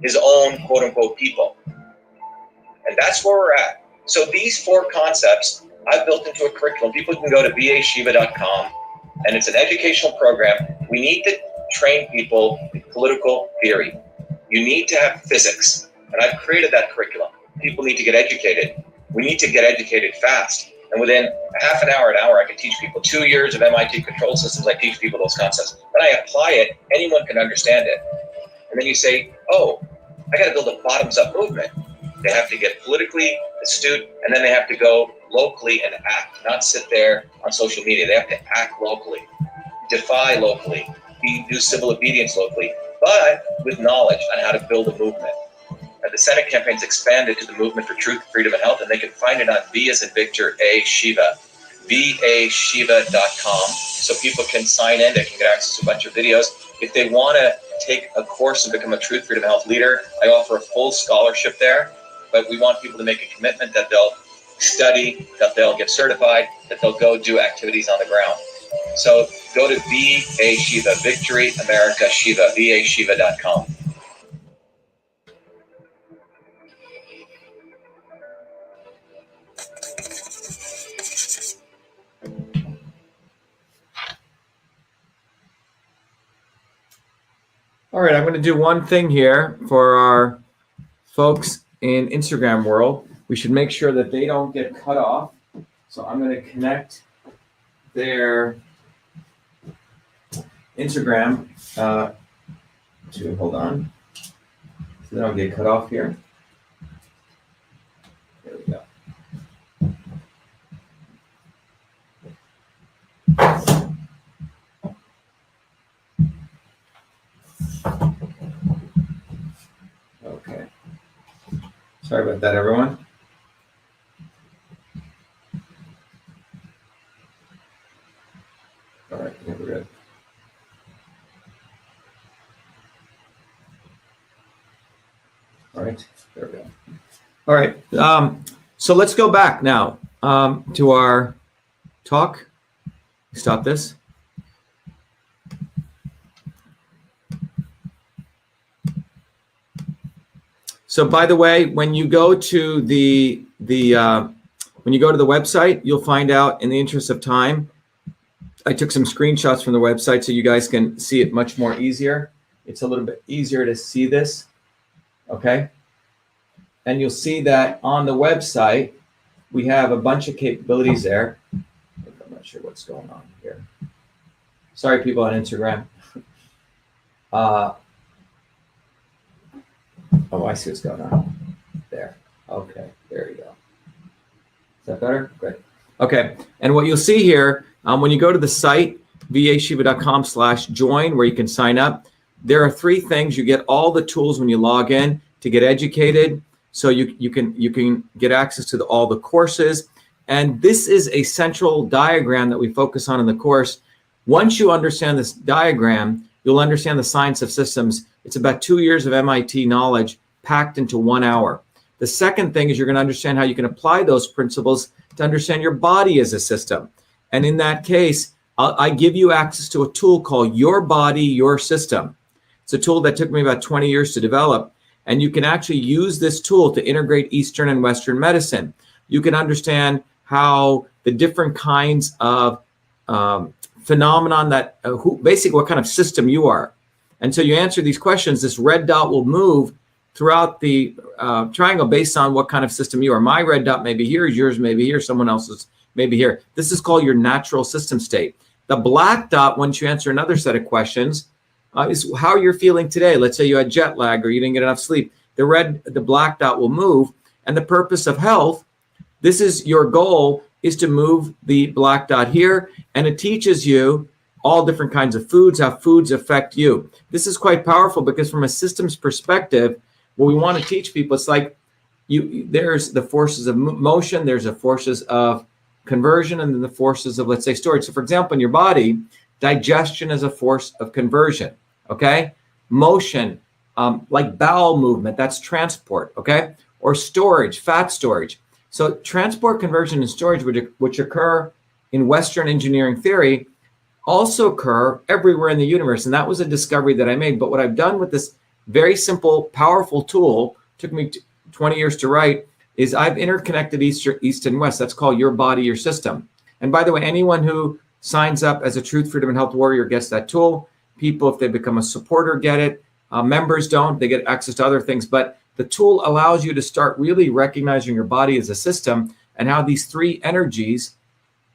His own quote unquote people. And that's where we're at. So these 4 concepts I've built into a curriculum. People can go to BeAShiva.com, and it's an educational program. We need to train people in political theory. You need to have physics, and I've created that curriculum. People need to get educated. We need to get educated fast. And within a half an hour, I can teach people 2 years of MIT control systems. I teach people those concepts. When I apply it, anyone can understand it. And then you say, oh, I got to build a bottoms-up movement. They have to get politically astute, and then they have to go locally and act, not sit there on social media. They have to act locally, defy locally, do civil obedience locally, but with knowledge on how to build a movement. And the Senate campaign's expanded to the Movement for Truth, Freedom, and Health, and they can find it on V as in Victor, A, Shiva, BeAShiva.com, so people can sign in. They can get access to a bunch of videos. If they want to take a course and become a Truth, Freedom, and Health leader, I offer a full scholarship there, but we want people to make a commitment that they'll study, that they'll get certified, that they'll go do activities on the ground. So go to BeAShiva, Victory America Shiva, BeAShiva.com. All right, I'm going to do one thing here for our folks in Instagram world. We should make sure that they don't get cut off. So I'm going to connect their Instagram to, hold on, so they don't get cut off here. There we go. Okay. Sorry about that, everyone. All right, we're good. All right, there we go. All right, so let's go back now to our talk. Stop this. So, by the way, when you go to the website, you'll find out, in the interest of time, I took some screenshots from the website so you guys can see it much more easier. It's a little bit easier to see this, okay? And you'll see that on the website, we have a bunch of capabilities there. I'm not sure what's going on here. Sorry, people on Instagram. Oh, I see what's going on there. Okay, there you go. Is that better? Good. Okay, and what you'll see here, when you go to the site, beashiva.com/join, where you can sign up, there are 3 things. You get all the tools when you log in to get educated, so you can get access to all the courses. And this is a central diagram that we focus on in the course. Once you understand this diagram, you'll understand the science of systems. It's about 2 years of MIT knowledge packed into 1 hour. The second thing is you're going to understand how you can apply those principles to understand your body as a system. And in that case, I give you access to a tool called Your Body, Your System. It's a tool that took me about 20 years to develop. And you can actually use this tool to integrate Eastern and Western medicine. You can understand how the different kinds of phenomenon that, basically what kind of system you are. And so you answer these questions, this red dot will move throughout the triangle based on what kind of system you are. My red dot may be here, yours may be here, someone else's may be here. This is called your natural system state. The black dot, once you answer another set of questions, is how you're feeling today. Let's say you had jet lag or you didn't get enough sleep. The black dot will move. And the purpose of health, this is your goal, is to move the black dot here. And it teaches you all different kinds of foods, how foods affect you. This is quite powerful because from a systems perspective, what we want to teach people, it's like there's the forces of motion, there's the forces of conversion, and then the forces of, let's say, storage. So for example, in your body, digestion is a force of conversion, okay? Motion, like bowel movement, that's transport, okay? Or storage, fat storage. So transport, conversion, and storage, which occur in Western engineering theory, also occur everywhere in the universe. And that was a discovery that I made. But what I've done with this very simple, powerful tool, took me 20 years to write, is I've interconnected East and West. That's called Your Body, Your System. And by the way, anyone who signs up as a Truth, Freedom, and Health Warrior gets that tool. People, if they become a supporter, get it. Members don't. They get access to other things. But the tool allows you to start really recognizing your body as a system and how these three energies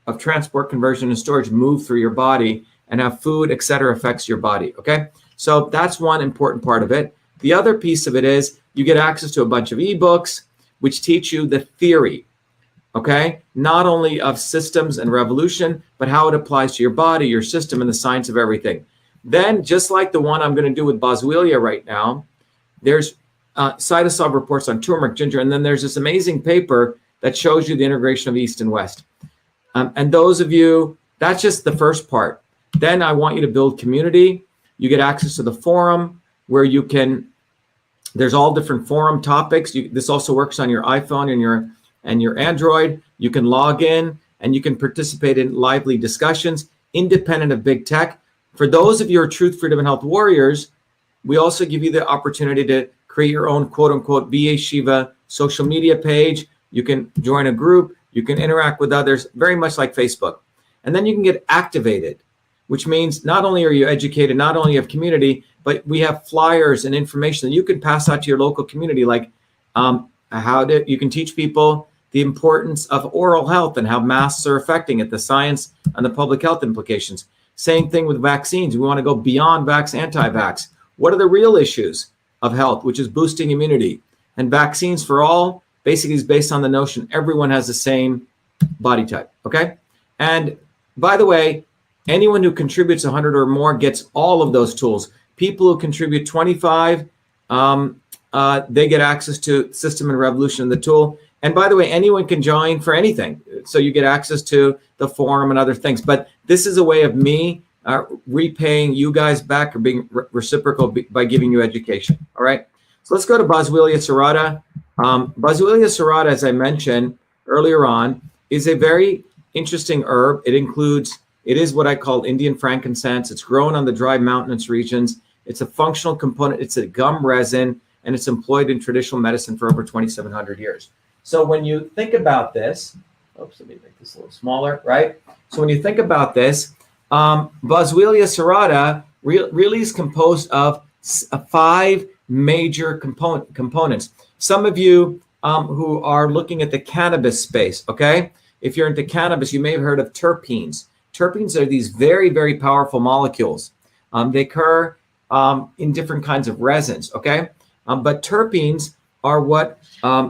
of transport, conversion, and storage move through your body, and how food, et cetera, affects your body, okay? So that's one important part of it. The other piece of it is you get access to a bunch of ebooks which teach you the theory, okay? Not only of systems and revolution, but how it applies to your body, your system, and the science of everything. Then, just like the one I'm going to do with Boswellia right now, there's CytoSolve reports on turmeric, ginger, and then there's this amazing paper that shows you the integration of East and West. And those of you, that's just the first part. Then I want you to build community. You get access to the forum where you can, there's all different forum topics. This also works on your iPhone and your Android. You can log in and you can participate in lively discussions independent of big tech. For those of you who are Truth, Freedom, and Health Warriors, we also give you the opportunity to create your own quote unquote Be Shiva social media page. You can join a group. You can interact with others, very much like Facebook. And then you can get activated, which means not only are you educated, not only have community, but we have flyers and information that you can pass out to your local community, like you can teach people the importance of oral health and how masks are affecting it, the science and the public health implications. Same thing with vaccines. We want to go beyond vax, anti-vax. What are the real issues of health, which is boosting immunity? And vaccines for all basically is based on the notion everyone has the same body type, okay? And by the way, anyone who contributes 100 or more gets all of those tools. People who contribute 25, they get access to System and Revolution, the tool. And by the way, anyone can join for anything. So you get access to the forum and other things. But this is a way of me repaying you guys back or being reciprocal by giving you education, all right? So let's go to Boswellia serrata. Boswellia serrata, as I mentioned earlier on, is a very interesting herb. It is what I call Indian frankincense. It's grown on the dry mountainous regions. It's a functional component. It's a gum resin, and it's employed in traditional medicine for over 2,700 years. So when you think about this, oops, let me make this a little smaller, right? So when you think about this, Boswellia serrata really is composed of 5 major components. Some of you who are looking at the cannabis space, okay? If you're into cannabis, you may have heard of terpenes. Terpenes are these very, very powerful molecules. They occur in different kinds of resins, okay? But terpenes are what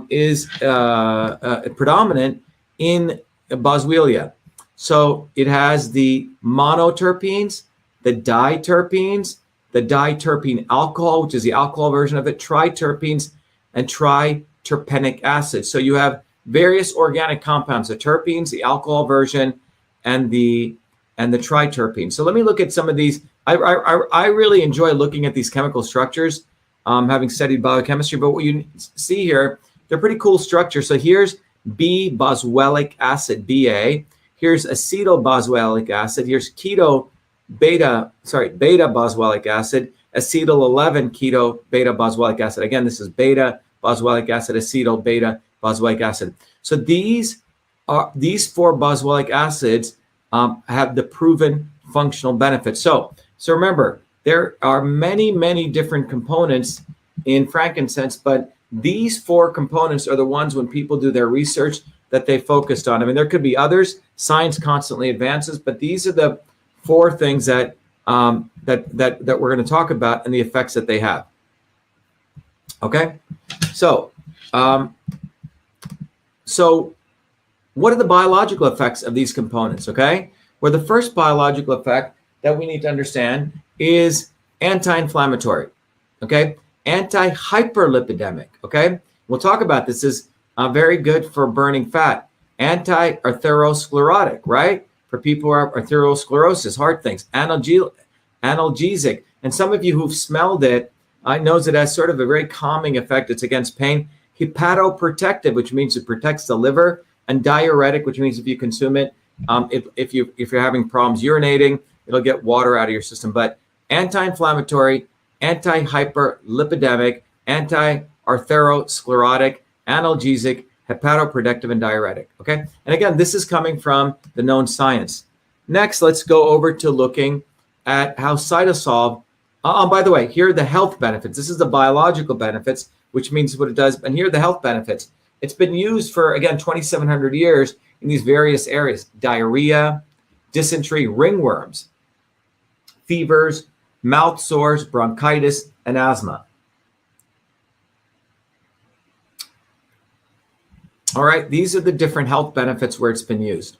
is predominant in Boswellia. So it has the monoterpenes, the diterpenes, the diterpene alcohol, which is the alcohol version of it, triterpenes, and triterpenic acid. So you have various organic compounds, the terpenes, the alcohol version, and the triterpenes. So let me look at some of these. I really enjoy looking at these chemical structures, having studied biochemistry. But what you see here, they're pretty cool structures. So here's B-boswellic acid, BA. Here's acetyl-boswellic acid. Here's beta-boswellic acid, acetyl 11 keto beta-boswellic acid. Again, this is beta-boswellic acid, acetyl beta-boswellic acid. So these 4 boswellic acids have the proven functional benefits. So remember, there are many, many different components in frankincense, but these 4 components are the ones when people do their research that they focused on. I mean, there could be others. Science constantly advances, but these are the 4 things that that we're going to talk about and the effects that they have. Okay, so what are the biological effects of these components? Okay, well, the first biological effect that we need to understand is anti-inflammatory, okay? Anti-hyperlipidemic, okay? We'll talk about this. Is very good for burning fat. Anti-atherosclerotic, right? For people who have atherosclerosis, heart things. Analgesic. And some of you who've smelled it, knows it has sort of a very calming effect. It's against pain. Hepatoprotective, which means it protects the liver. And diuretic, which means if you consume it, if you're having problems urinating, it'll get water out of your system. But anti-inflammatory, anti-hyperlipidemic, anti-atherosclerotic, analgesic, hepatoprotective, and diuretic. Okay. And again, this is coming from the known science. Next, let's go over to looking at how CytoSolve. By the way, here are the health benefits. This is the biological benefits, which means what it does. And here are the health benefits. It's been used for, again, 2,700 years in these various areas: diarrhea, dysentery, ringworms, fevers, mouth sores, bronchitis, and asthma. All right, these are the different health benefits where it's been used.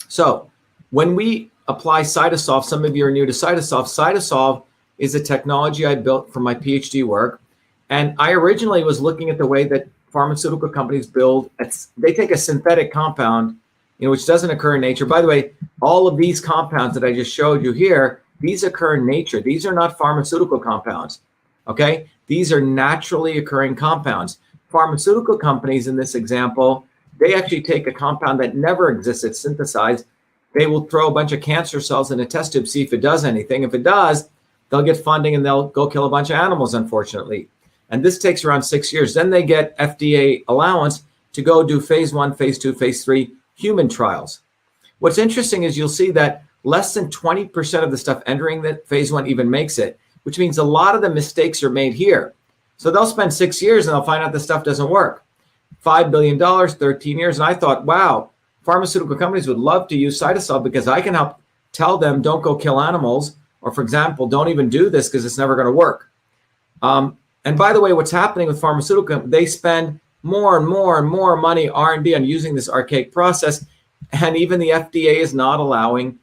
So when we apply CytoSolve, some of you are new to CytoSolve. CytoSolve is a technology I built for my PhD work. And I originally was looking at the way that pharmaceutical companies build. They take a synthetic compound, which doesn't occur in nature. By the way, all of these compounds that I just showed you here, these occur in nature. These are not pharmaceutical compounds, okay? These are naturally occurring compounds. Pharmaceutical companies, in this example, they actually take a compound that never existed, synthesized. They will throw a bunch of cancer cells in a test tube, see if it does anything. If it does, they'll get funding and they'll go kill a bunch of animals, unfortunately. And this takes around 6 years. Then they get FDA allowance to go do phase 1, phase 2, phase 3 human trials. What's interesting is you'll see that less than 20% of the stuff entering the phase 1 even makes it, which means a lot of the mistakes are made here. So they'll spend 6 years and they'll find out the stuff doesn't work. $5 billion, 13 years. And I thought, wow, pharmaceutical companies would love to use CytoSolve because I can help tell them don't go kill animals, or for example, don't even do this because it's never going to work. And by the way, what's happening with pharmaceutical, they spend more and more and more money, R&D, on using this archaic process. And even the FDA is not allowing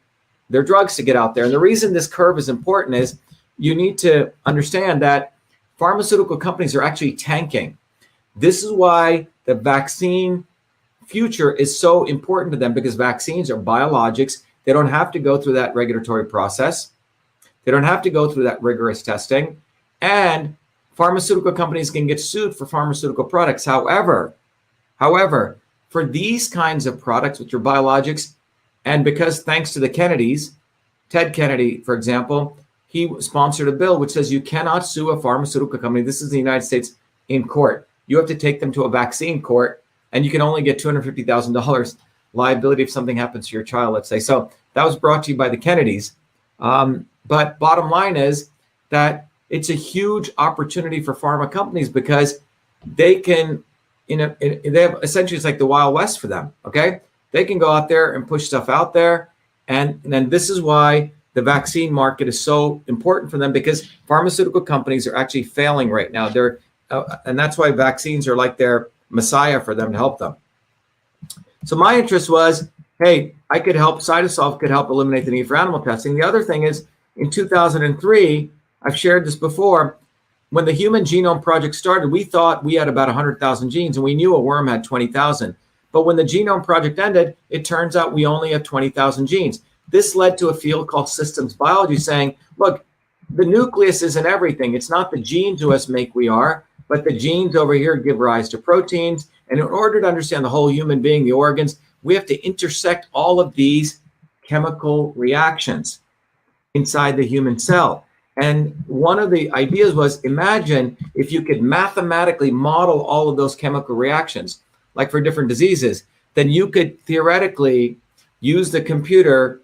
their drugs to get out there. And the reason this curve is important is you need to understand that pharmaceutical companies are actually tanking. This is why the vaccine future is so important to them, because vaccines are biologics. They don't have to go through that regulatory process. They don't have to go through that rigorous testing. And pharmaceutical companies can get sued for pharmaceutical products. However, for these kinds of products, which are biologics, and because thanks to the Kennedys, Ted Kennedy, for example, he sponsored a bill which says you cannot sue a pharmaceutical company. This is the United States, in court. You have to take them to a vaccine court, and you can only get $250,000 liability if something happens to your child, let's say. So that was brought to you by the Kennedys. But bottom line is that it's a huge opportunity for pharma companies because they can, they have essentially, it's like the Wild West for them, okay? They can go out there and push stuff out there. And then this is why the vaccine market is so important for them, because pharmaceutical companies are actually failing right now. And that's why vaccines are like their messiah for them to help them. So my interest was, hey, I could help, CytoSolve could help eliminate the need for animal testing. The other thing is, in 2003, I've shared this before, when the Human Genome Project started, we thought we had about 100,000 genes, and we knew a worm had 20,000. But when the Genome Project ended, it turns out we only have 20,000 genes. This led to a field called systems biology saying, look, the nucleus isn't everything. It's not the genes who us make we are, but the genes over here give rise to proteins. And in order to understand the whole human being, the organs, we have to intersect all of these chemical reactions inside the human cell. And one of the ideas was, imagine if you could mathematically model all of those chemical reactions, like for different diseases, then you could theoretically use the computer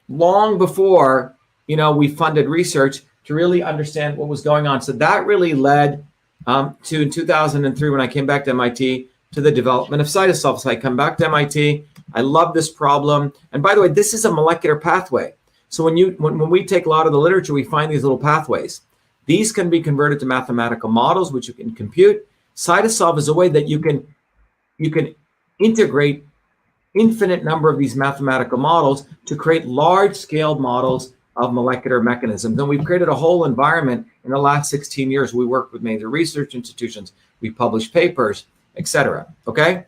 long before, we funded research to really understand what was going on. So that really led to, in 2003, when I came back to MIT, to the development of CytoSolve. So I come back to MIT. I love this problem. And by the way, this is a molecular pathway. So when we take a lot of the literature, we find these little pathways. These can be converted to mathematical models, which you can compute. CytoSolve is a way that you can integrate infinite number of these mathematical models to create large-scale models of molecular mechanisms. And we've created a whole environment in the last 16 years. We work with major research institutions, we publish papers, etc. Okay?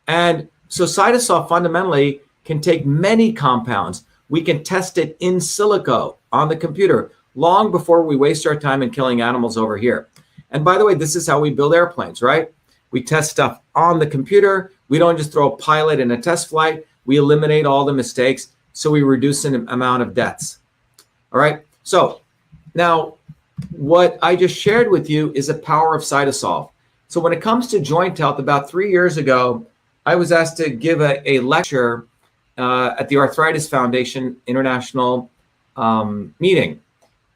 And so CytoSolve fundamentally can take many compounds. We can test it in silico on the computer long before we waste our time in killing animals over here. And by the way, this is how we build airplanes, right? We test stuff on the computer. We don't just throw a pilot in a test flight. We eliminate all the mistakes, so we reduce an amount of deaths. All right. So now what I just shared with you is the power of CytoSolve. So when it comes to joint health, about 3 years ago, I was asked to give a lecture at the Arthritis Foundation International meeting.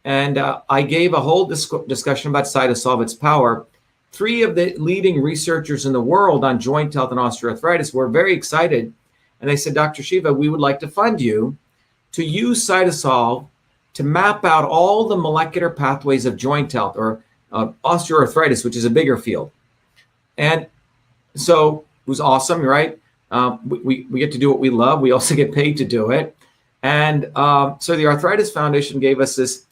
And I gave a whole discussion about CytoSolve, its power. 3 of the leading researchers in the world on joint health and osteoarthritis were very excited. And they said, Dr. Shiva, we would like to fund you to use CytoSolve to map out all the molecular pathways of joint health or osteoarthritis, which is a bigger field. And so it was awesome, right? We get to do what we love. We also get paid to do it. And so the Arthritis Foundation gave us this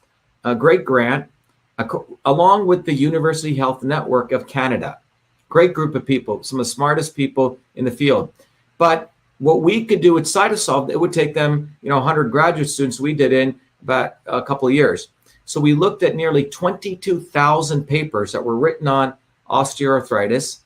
great grant along with the University Health Network of Canada. Great group of people, some of the smartest people in the field. But what we could do with CytoSolve, it would take them, 100 graduate students. We did in about a couple of years. So we looked at nearly 22,000 papers that were written on osteoarthritis.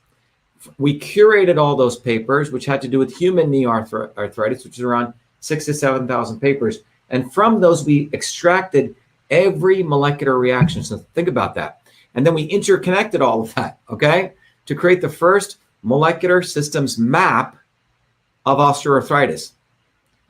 We curated all those papers, which had to do with human knee arthritis, which is around 6,000 to 7,000 papers. And from those, we extracted every molecular reaction. So think about that. And then we interconnected all of that, okay, to create the first molecular systems map of osteoarthritis.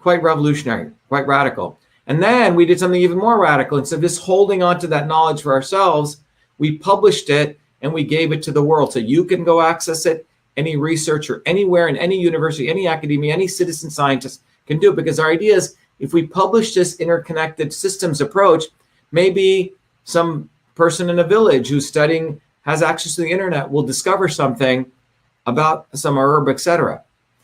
Quite revolutionary, quite radical. And then we did something even more radical. Instead of just holding on to that knowledge for ourselves, we published it and we gave it to the world. So you can go access it. Any researcher, anywhere in any university, any academia, any citizen scientist can do it. Because our idea is if we publish this interconnected systems approach, maybe some person in a village who's studying, has access to the internet, will discover something about some herb, etc.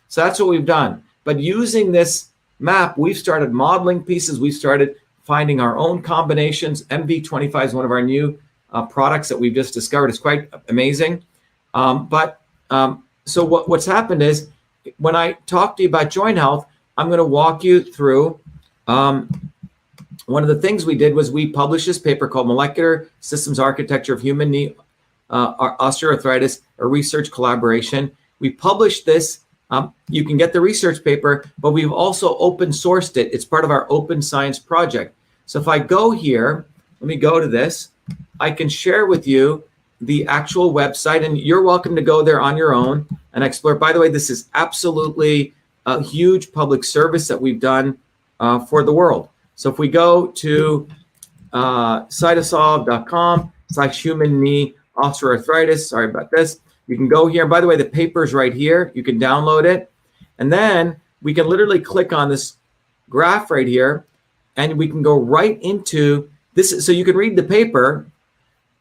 So that's what we've done. But using this map, we've started modeling pieces. We've started finding our own combinations. MV25 is one of our new products that we've just discovered. It's quite amazing. So what's happened is when I talk to you about joint health, I'm going to walk you through one of the things we did was we published this paper called Molecular Systems Architecture of Human Knee Osteoarthritis, a research collaboration. We published this. You can get the research paper, but we've also open sourced it. It's part of our open science project. So if I go here, let me go to this. I can share with you the actual website, and you're welcome to go there on your own and explore. By the way, this is absolutely a huge public service that we've done for the world. So if we go to cytosolve.com/human knee osteoarthritis, sorry about this, you can go here. By the way, the paper's right here. You can download it. And then we can literally click on this graph right here, and we can go right into this. So you can read the paper,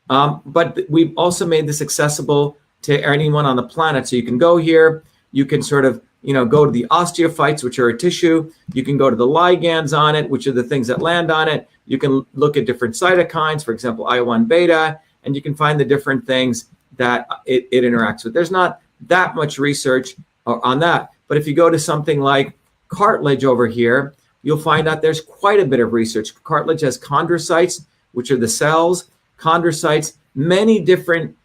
but we've also made this accessible to anyone on the planet. So you can go here. You can sort of go to the osteophytes, which are a tissue. You can go to the ligands on it, which are the things that land on it. You can look at different cytokines, for example, IL-1 beta, and you can find the different things that it interacts with. There's not that much research on that. But if you go to something like cartilage over here, you'll find out there's quite a bit of research. Cartilage has chondrocytes, which are the cells. Chondrocytes, many different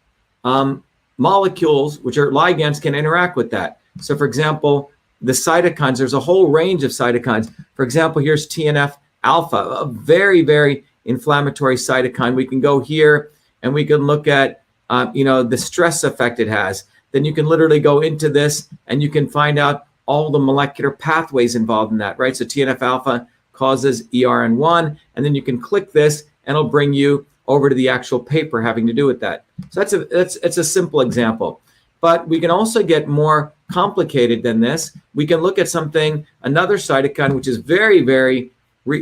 molecules, which are ligands, can interact with that. So for example, the cytokines, there's a whole range of cytokines. For example, here's TNF alpha, a very, very inflammatory cytokine. We can go here and we can look at, the stress effect it has. Then you can literally go into this and you can find out all the molecular pathways involved in that, right? So TNF alpha causes ERN1, and then you can click this and it'll bring you over to the actual paper having to do with that. So it's a simple example. But we can also get more complicated than this. We can look at another cytokine, which is very, very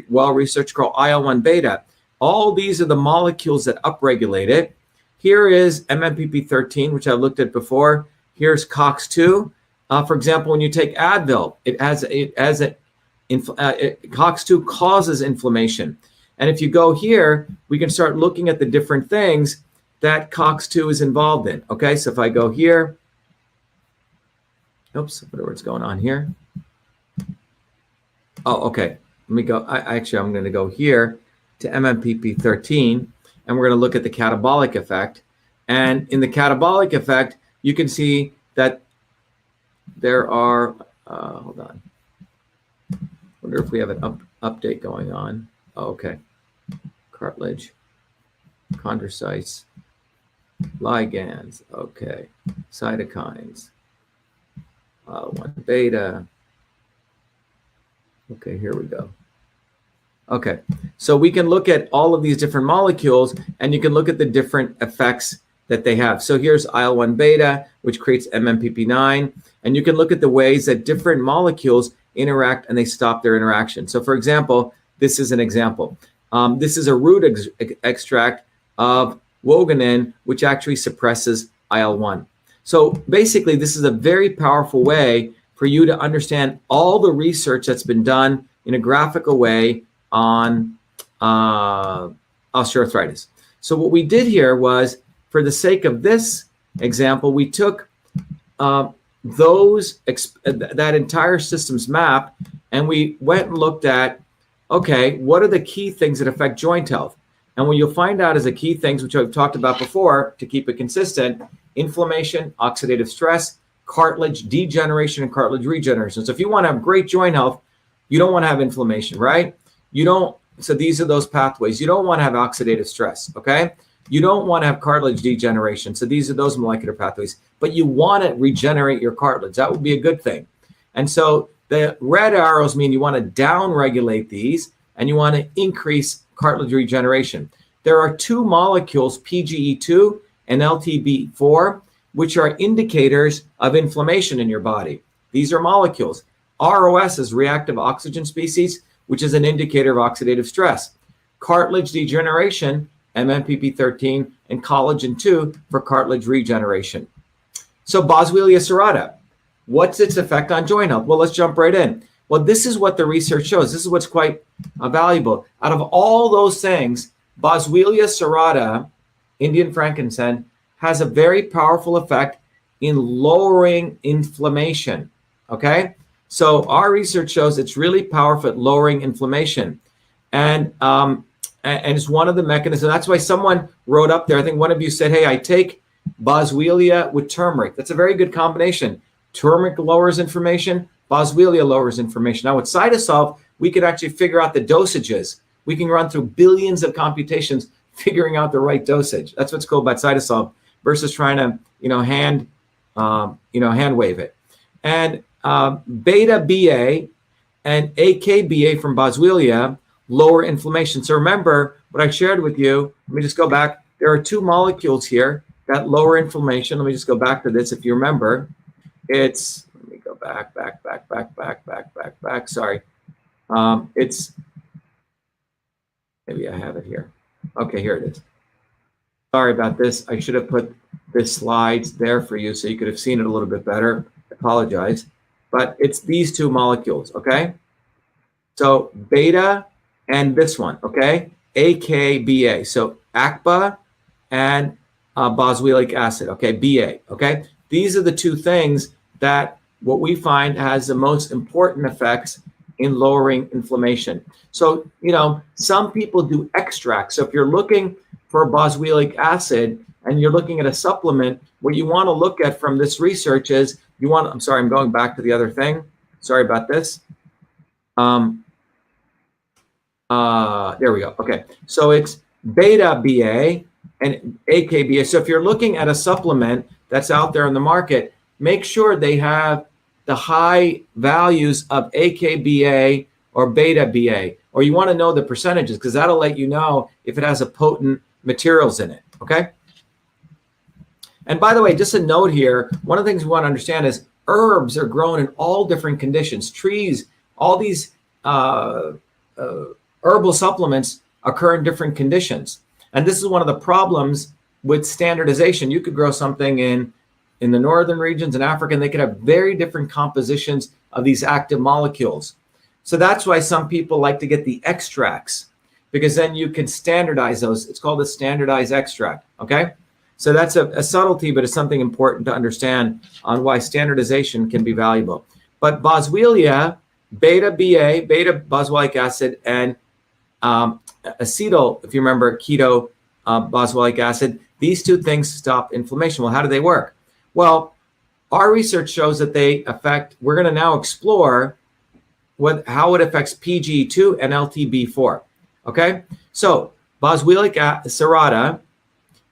well researched, called IL-1 beta. All these are the molecules that upregulate it. Here is MMPP13, which I looked at before. Here's COX-2. For example, when you take Advil, COX-2 causes inflammation. And if you go here, we can start looking at the different things that COX-2 is involved in. Okay, so if I go here, oops, what's going on here? Oh, okay. Let me go. I'm going to go here to MMPP13, and we're going to look at the catabolic effect. And in the catabolic effect, you can see that there are, hold on. Wonder if we have an update going on. Oh, okay. Cartilage, chondrocytes, ligands, okay. Cytokines, IL-1 beta. Okay, here we go. Okay, so we can look at all of these different molecules, and you can look at the different effects that they have. So here's IL-1 beta, which creates MMPP9, and you can look at the ways that different molecules interact and they stop their interaction. So for example, this is an example. This is a root extract of woganin, which actually suppresses IL-1. So basically, this is a very powerful way for you to understand all the research that's been done in a graphical way on osteoarthritis. So what we did here was, for the sake of this example, we took that entire systems map, and we went and looked at, okay, what are the key things that affect joint health? And what you'll find out is the key things, which I've talked about before, to keep it consistent: inflammation, oxidative stress, cartilage degeneration, and cartilage regeneration. So if you want to have great joint health, you don't want to have inflammation, right? So these are those pathways. You don't want to have oxidative stress, okay? You don't want to have cartilage degeneration. So these are those molecular pathways, but you want to regenerate your cartilage. That would be a good thing. And so the red arrows mean you want to down-regulate these, and you want to increase cartilage regeneration. There are two molecules, PGE2 and LTB4, which are indicators of inflammation in your body. These are molecules. ROS is reactive oxygen species, which is an indicator of oxidative stress. Cartilage degeneration, MMPP13, and collagen 2 for cartilage regeneration. So Boswellia serrata, what's its effect on joint health? Well, let's jump right in. Well, this is what the research shows. This is what's quite valuable. Out of all those things, Boswellia serrata, Indian frankincense, has a very powerful effect in lowering inflammation, okay? So our research shows it's really powerful at lowering inflammation. And it's one of the mechanisms. That's why someone wrote up there, I think one of you said, hey, I take Boswellia with turmeric. That's a very good combination. Turmeric lowers inflammation, Boswellia lowers inflammation. Now with CytoSolve, we can actually figure out the dosages. We can run through billions of computations figuring out the right dosage. That's what's cool about CytoSolve versus trying to, hand wave it. And beta BA and AKBA from Boswellia lower inflammation. So remember what I shared with you. Let me just go back. There are two molecules here that lower inflammation. Let me just go back to this. If you remember, let me go back. Sorry. Maybe I have it here. Okay, here it is. Sorry about this. I should have put the slides there for you so you could have seen it a little bit better. I apologize. But it's these two molecules, okay? So beta and this one, okay? AKBA. So AKBA and boswellic acid, okay? BA, okay? These are the two things that what we find has the most important effects in lowering inflammation. So, some people do extracts. So if you're looking for boswellic acid and you're looking at a supplement, what you want to look at from this research is I'm sorry, I'm going back to the other thing. Sorry about this. There we go. Okay. So it's beta BA and AKBA. So if you're looking at a supplement that's out there in the market, make sure they have the high values of AKBA or beta BA, or you want to know the percentages because that'll let you know if it has a potent materials in it. Okay. And by the way, just a note here, one of the things we want to understand is herbs are grown in all different conditions. Trees, all these herbal supplements occur in different conditions. And this is one of the problems with standardization. You could grow something in in the northern regions in Africa, and they could have very different compositions of these active molecules. So that's why some people like to get the extracts, because then you can standardize those. It's called a standardized extract, okay? So that's a subtlety, but it's something important to understand on why standardization can be valuable. But Boswellia, beta boswellic acid, and acetyl, if you remember, keto boswellic acid, these two things stop inflammation. Well, how do they work? Well, our research shows that they affect, we're going to now explore how it affects PGE2 and LTB4. Okay, so Boswellic Serrata,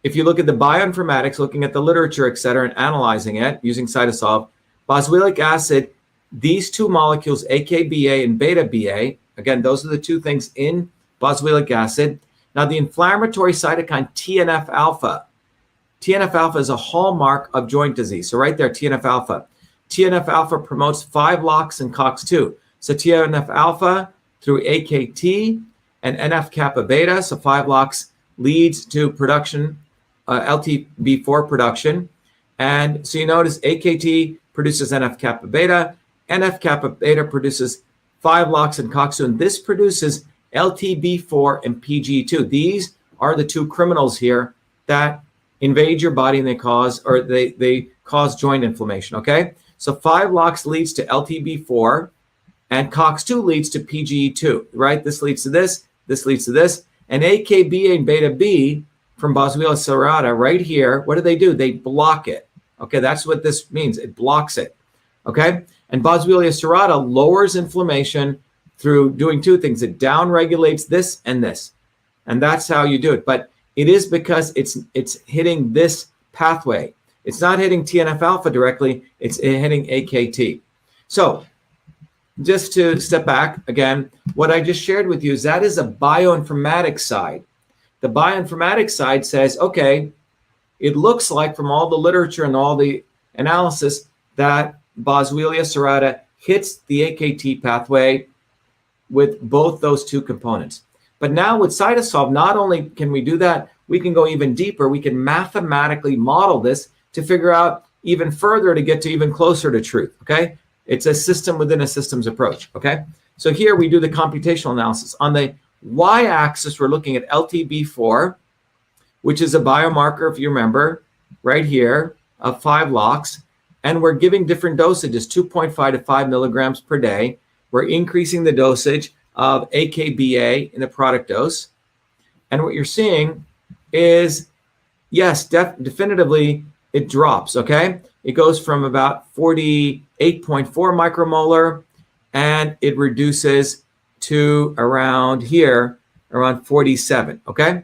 if you look at the bioinformatics, looking at the literature, et cetera, and analyzing it using CytoSolve, Boswellic acid, these two molecules, AKBA and beta BA, again, those are the two things in Boswellic acid. Now, the inflammatory cytokine TNF alpha. TNF alpha is a hallmark of joint disease. So right there, TNF alpha. TNF alpha promotes 5-LOX and COX-2. So TNF alpha through AKT and NF kappa beta, so 5-LOX leads to production, LTB4 production. And so you notice AKT produces NF kappa beta, NF kappa beta produces 5-LOX and COX-2, and this produces LTB4 and PGE2. These are the two criminals here that invade your body and they cause joint inflammation, okay? So 5-LOX leads to LTB4 and COX-2 leads to PGE2, right? This leads to this leads to this. And AKBA and beta B from Boswellia serrata right here, what do? They block it. Okay, that's what this means. It blocks it, okay? And Boswellia serrata lowers inflammation through doing two things. It downregulates this and this. And that's how you do it. But it is because it's hitting this pathway. It's not hitting TNF alpha directly, it's hitting AKT. So just to step back again, what I just shared with you is that is a bioinformatics side. The bioinformatics side says, okay, it looks like from all the literature and all the analysis that Boswellia serrata hits the AKT pathway with both those two components. But now with CytoSolve, not only can we do that, we can go even deeper. We can mathematically model this to figure out even further to get to even closer to truth, okay? It's a system within a systems approach, okay? So here we do the computational analysis. On the y-axis, we're looking at LTB4, which is a biomarker, if you remember, right here, of 5-LOX, and we're giving different dosages, 2.5 to 5 milligrams per day. We're increasing the dosage of AKBA in the product dose. And what you're seeing is, yes, definitively it drops, okay? It goes from about 48.4 micromolar and it reduces to around here, around 47, okay?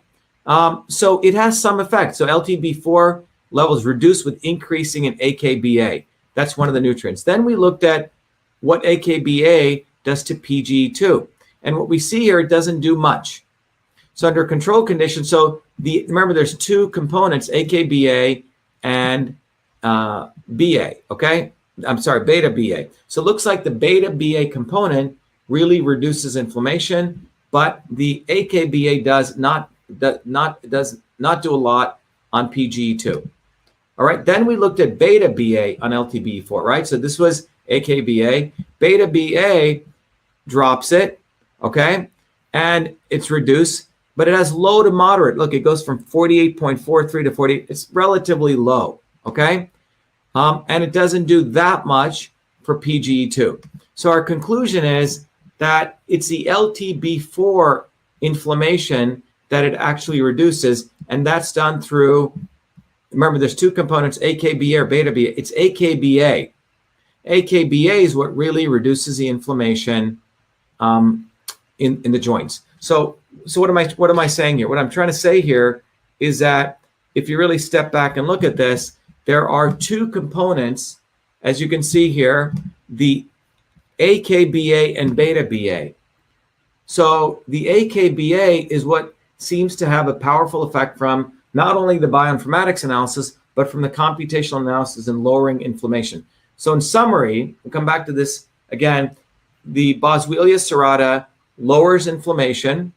So it has some effect. So LTB4 levels reduce with increasing in AKBA. That's one of the nutrients. Then we looked at what AKBA does to PGE2. And what we see here, it doesn't do much. So under control conditions, remember there's two components, AKBA and BA, okay? I'm sorry, beta BA. So it looks like the beta BA component really reduces inflammation, but the AKBA does not do a lot on PGE2. All right, then we looked at beta BA on LTB4, right? So this was AKBA. Beta BA drops it, okay? And it's reduced, but it has low to moderate. Look, it goes from 48.43 to 40. It's relatively low, okay? And it doesn't do that much for PGE2. So our conclusion is that it's the LTB4 inflammation that it actually reduces, and that's done through, remember there's two components, AKBA or beta BA. It's AKBA. AKBA is what really reduces the inflammation in the joints. So what am I saying here? What I'm trying to say here is that if you really step back and look at this, there are two components, as you can see here, the AKBA and beta BA. So the AKBA is what seems to have a powerful effect from not only the bioinformatics analysis, but from the computational analysis in lowering inflammation. So in summary, we'll come back to this again, the Boswellia serrata lowers inflammation.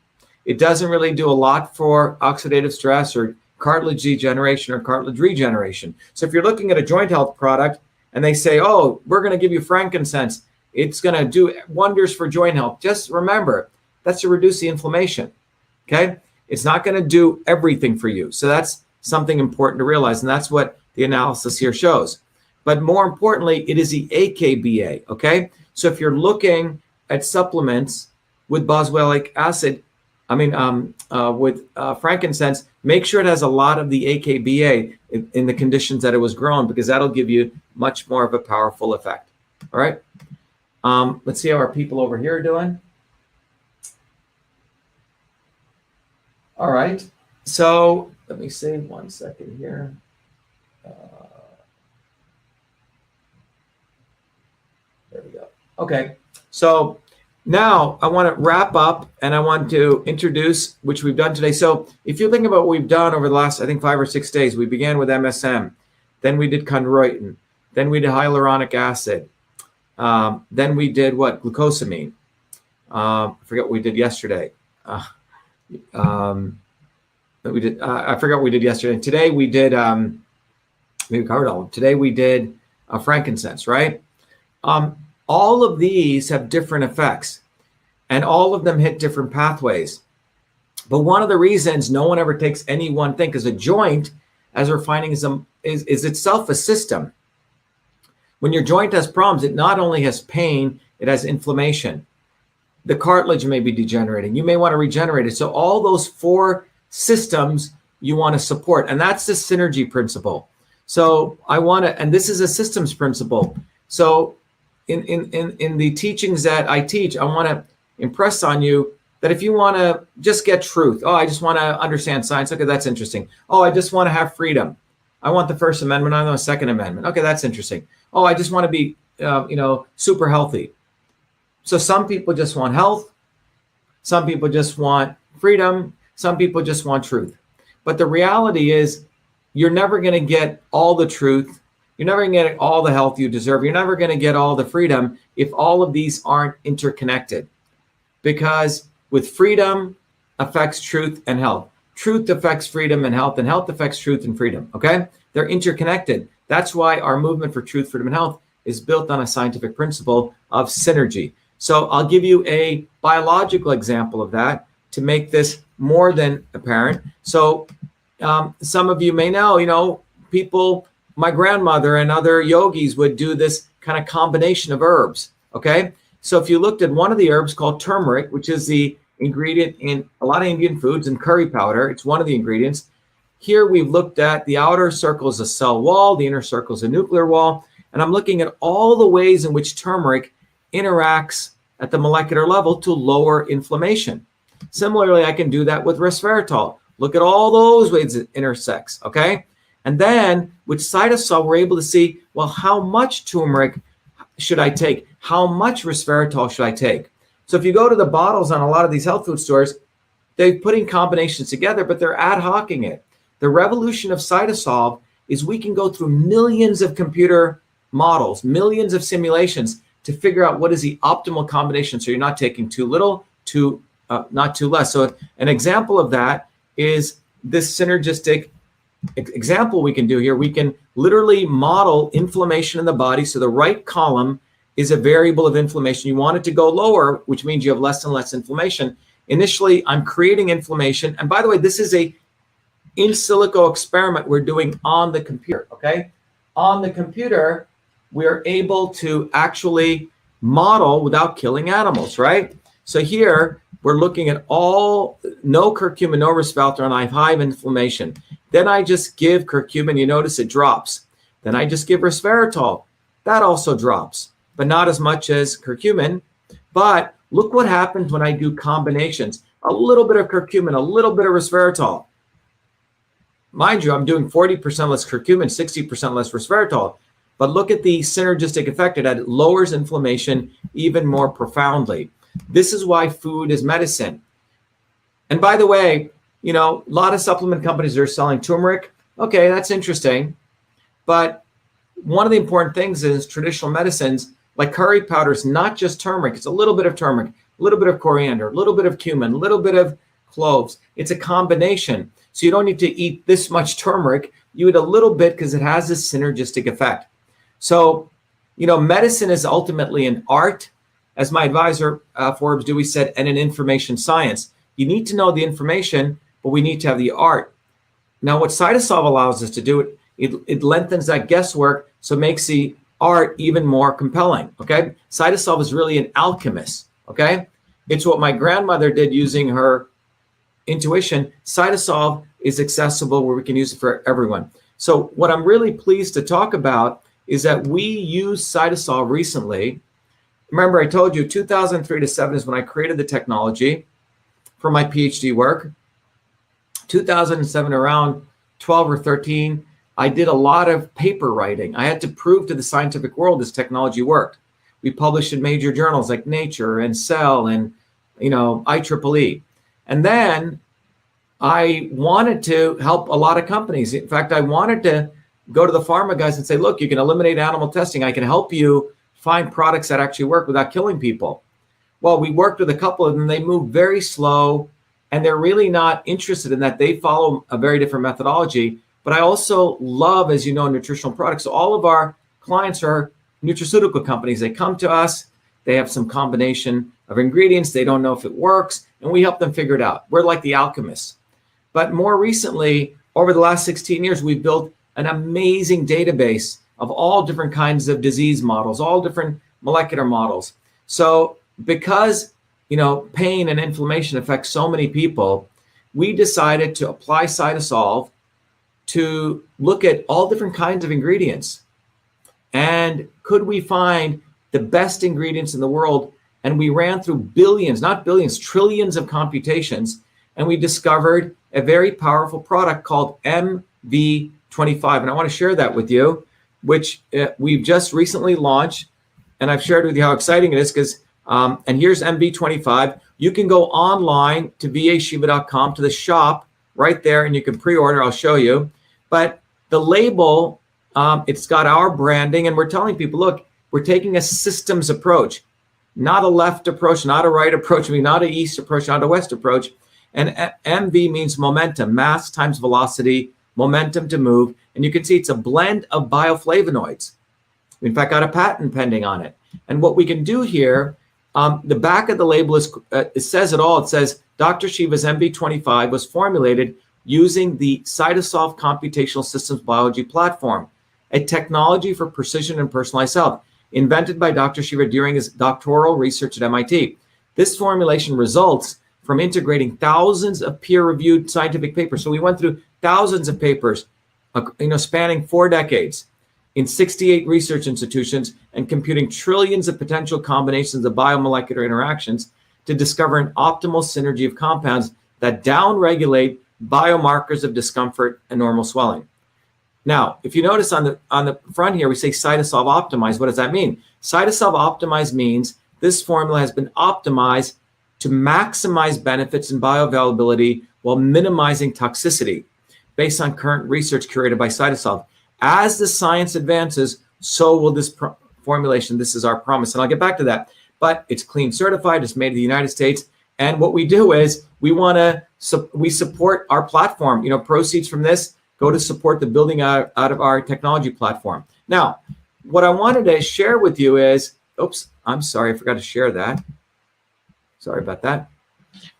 It doesn't really do a lot for oxidative stress or cartilage degeneration or cartilage regeneration. So if you're looking at a joint health product and they say, oh, we're going to give you frankincense, it's going to do wonders for joint health. Just remember, that's to reduce the inflammation, okay? It's not going to do everything for you. So that's something important to realize, and that's what the analysis here shows. But more importantly, it is the AKBA, okay? So if you're looking at supplements with boswellic acid, with frankincense, make sure it has a lot of the AKBA in the conditions that it was grown, because that'll give you much more of a powerful effect. All right. Let's see how our people over here are doing. All right. So let me see 1 second here. There we go. Okay. So now I want to wrap up, and I want to introduce, which we've done today. So if you think about what we've done over the last, I think, 5 or 6 days, we began with MSM, then we did chondroitin, then we did hyaluronic acid, then we did what? Glucosamine. I forget what we did yesterday. I forgot what we did yesterday. Today we did, maybe covered all of them. Today we did frankincense, right? All of these have different effects, and all of them hit different pathways. But one of the reasons no one ever takes any one thing, because a joint, as we're finding, is itself a system. When your joint has problems, it not only has pain, it has inflammation. The cartilage may be degenerating. You may want to regenerate it. So all those 4 systems you want to support, and that's the synergy principle. So I want to, and this is a systems principle. So in the teachings that I teach, I want to impress on you that if you want to just get truth, oh, I just want to understand science. Okay, that's interesting. Oh, I just want to have freedom. I want the First Amendment. I want the Second Amendment. Okay, that's interesting. Oh, I just want to be, super healthy. So some people just want health. Some people just want freedom. Some people just want truth. But the reality is, you're never going to get all the truth. You're never going to get all the health you deserve. You're never going to get all the freedom if all of these aren't interconnected. Because with freedom affects truth and health. Truth affects freedom and health affects truth and freedom, okay? They're interconnected. That's why our movement for truth, freedom, and health is built on a scientific principle of synergy. So I'll give you a biological example of that to make this more than apparent. So some of you may know, people, my grandmother and other yogis would do this kind of combination of herbs, okay? So if you looked at one of the herbs called turmeric, which is the ingredient in a lot of Indian foods, and curry powder, it's one of the ingredients. Here we've looked at the outer circle is a cell wall, the inner circle is a nuclear wall, and I'm looking at all the ways in which turmeric interacts at the molecular level to lower inflammation. Similarly, I can do that with resveratrol. Look at all those ways it intersects, okay? And then with CytoSolve, we're able to see, well, how much turmeric should I take? How much resveratrol should I take? So if you go to the bottles on a lot of these health food stores, they're putting combinations together, but they're ad hocing it. The revolution of CytoSolve is we can go through millions of computer models, millions of simulations to figure out what is the optimal combination. So you're not taking too little, not too less. So an example of that is this synergistic example we can do here. We can literally model inflammation in the body. So the right column is a variable of inflammation. You want it to go lower, which means you have less and less inflammation. Initially, I'm creating inflammation. And by the way, this is a in silico experiment we're doing on the computer, okay? On the computer, we're able to actually model without killing animals, right? So here, we're looking at no curcumin, no resveratrol, and I have high inflammation. Then I just give curcumin, you notice it drops. Then I just give resveratrol, that also drops, but not as much as curcumin. But look what happens when I do combinations. A little bit of curcumin, a little bit of resveratrol. Mind you, I'm doing 40% less curcumin, 60% less resveratrol. But look at the synergistic effect. It lowers inflammation even more profoundly. This is why food is medicine. And by the way, a lot of supplement companies are selling turmeric. Okay, that's interesting. But one of the important things is traditional medicines, like curry powder, is not just turmeric. It's a little bit of turmeric, a little bit of coriander, a little bit of cumin, a little bit of cloves. It's a combination. So you don't need to eat this much turmeric. You eat a little bit because it has this synergistic effect. So, medicine is ultimately an art, as my advisor, Forbes Dewey, said, and an information science. You need to know the information, but we need to have the art. Now, what CytoSolve allows us to do, it lengthens that guesswork, so it makes the art even more compelling, okay? CytoSolve is really an alchemist, okay? It's what my grandmother did using her intuition. CytoSolve is accessible where we can use it for everyone. So what I'm really pleased to talk about is that we used CytoSolve recently. Remember, I told you 2003 to 7 is when I created the technology for my PhD work. 2007, around 12 or 13, I did a lot of paper writing. I had to prove to the scientific world this technology worked. We published in major journals like Nature and Cell and, IEEE. And then I wanted to help a lot of companies. In fact, I wanted to go to the pharma guys and say, look, you can eliminate animal testing. I can help you find products that actually work without killing people. Well, we worked with a couple of them. They move very slow, and they're really not interested in that. They follow a very different methodology. But I also love, as you know, nutritional products. So all of our clients are nutraceutical companies. They come to us. They have some combination of ingredients. They don't know if it works, and we help them figure it out. We're like the alchemists. But more recently, over the last 16 years, we've built an amazing database of all different kinds of disease models, all different molecular models. So because, pain and inflammation affect so many people, we decided to apply CytoSolve to look at all different kinds of ingredients. And could we find the best ingredients in the world? And we ran through billions, not billions, trillions of computations, and we discovered a very powerful product called MV25. And I want to share that with you, which we've just recently launched. And I've shared with you how exciting it is because, and here's MV25. You can go online to vashiva.com to the shop right there, and you can pre-order. I'll show you. But the label, it's got our branding, and we're telling people, look, we're taking a systems approach, not a left approach, not a right approach, not an east approach, not a west approach. And MV means momentum, mass times velocity, momentum to move. And you can see it's a blend of bioflavonoids. We in fact got a patent pending on it. And what we can do here, the back of the label is, it says it all. It says Dr.SHIVA's MV25 was formulated using the CytoSolve computational systems biology platform, a technology for precision and personalized health, invented by Dr. Shiva during his doctoral research at MIT. This formulation results from integrating thousands of peer-reviewed scientific papers. So we went through thousands of papers, spanning 4 decades in 68 research institutions and computing trillions of potential combinations of biomolecular interactions to discover an optimal synergy of compounds that downregulate biomarkers of discomfort and normal swelling. Now, if you notice on the front here, we say CytoSolve optimized. What does that mean? CytoSolve optimized means this formula has been optimized to maximize benefits and bioavailability while minimizing toxicity based on current research curated by CytoSolve. As the science advances, so will this formulation. This is our promise, and I'll get back to that. But it's clean certified, it's made in the United States, and what we do is we support our platform. Proceeds from this go to support the building out of our technology platform. Now, what I wanted to share with you is, oops, I'm sorry, I forgot to share that. Sorry about that.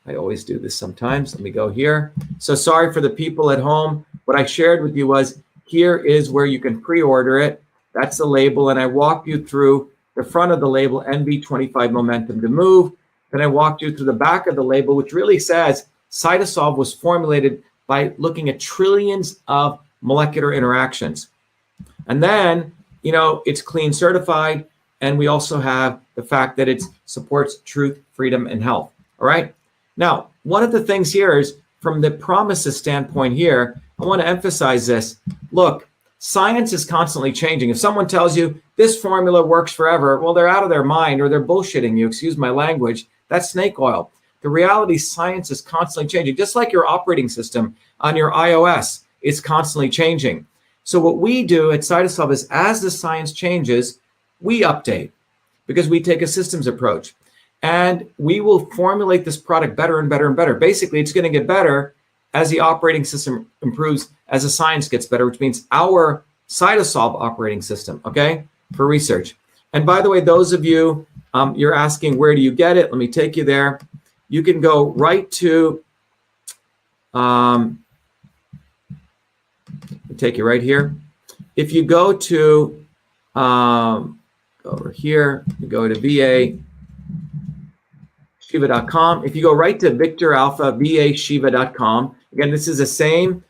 I always do this sometimes. Let me go here. So sorry for the people at home. What I shared with you was, here is where you can pre-order it. That's the label. And I walked you through the front of the label, MV25 momentum to move. Then I walked you through the back of the label, which really says CytoSolve was formulated by looking at trillions of molecular interactions. And then, it's clean certified. And we also have the fact that it supports truth, freedom, and health. All right. Now, one of the things here is, from the promises standpoint here, I want to emphasize this. Look, science is constantly changing. If someone tells you this formula works forever, well, they're out of their mind, or they're bullshitting you. Excuse my language. That's snake oil. The reality, science is constantly changing. Just like your operating system on your iOS is constantly changing. So what we do at CytoSolve is, as the science changes, we update, because we take a systems approach, and we will formulate this product better and better and better. Basically, it's going to get better as the operating system improves, as the science gets better, which means our CytoSolve operating system, okay, for research. And by the way, those of you, you're asking, where do you get it? Let me take you there. You can go right to, take you right here. If you go to, over here, you go to VA.SHIVA.com. If you go right to Victor Alpha, VA.SHIVA.com, again, this is the same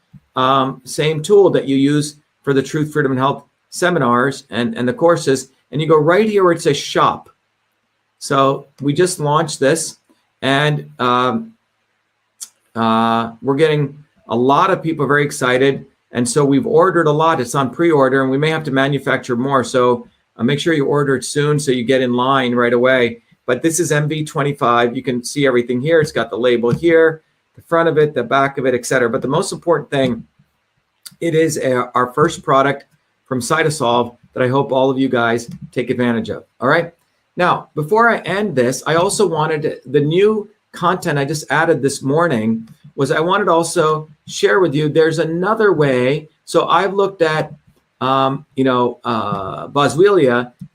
tool that you use for the Truth, Freedom, and Health seminars and the courses. And you go right here where it says shop. So we just launched this, and we're getting a lot of people very excited. And so we've ordered a lot. It's on pre-order, and we may have to manufacture more. So make sure you order it soon so you get in line right away. But this is MV25. You can see everything here. It's got the label here, the front of it, the back of it, etc. But the most important thing, it is our first product from CytoSolve that I hope all of you guys take advantage of. All right. Now, before I end this, I also wanted the new content I just added this morning was I wanted to also share with you, there's another way. So I've looked at, Boswellia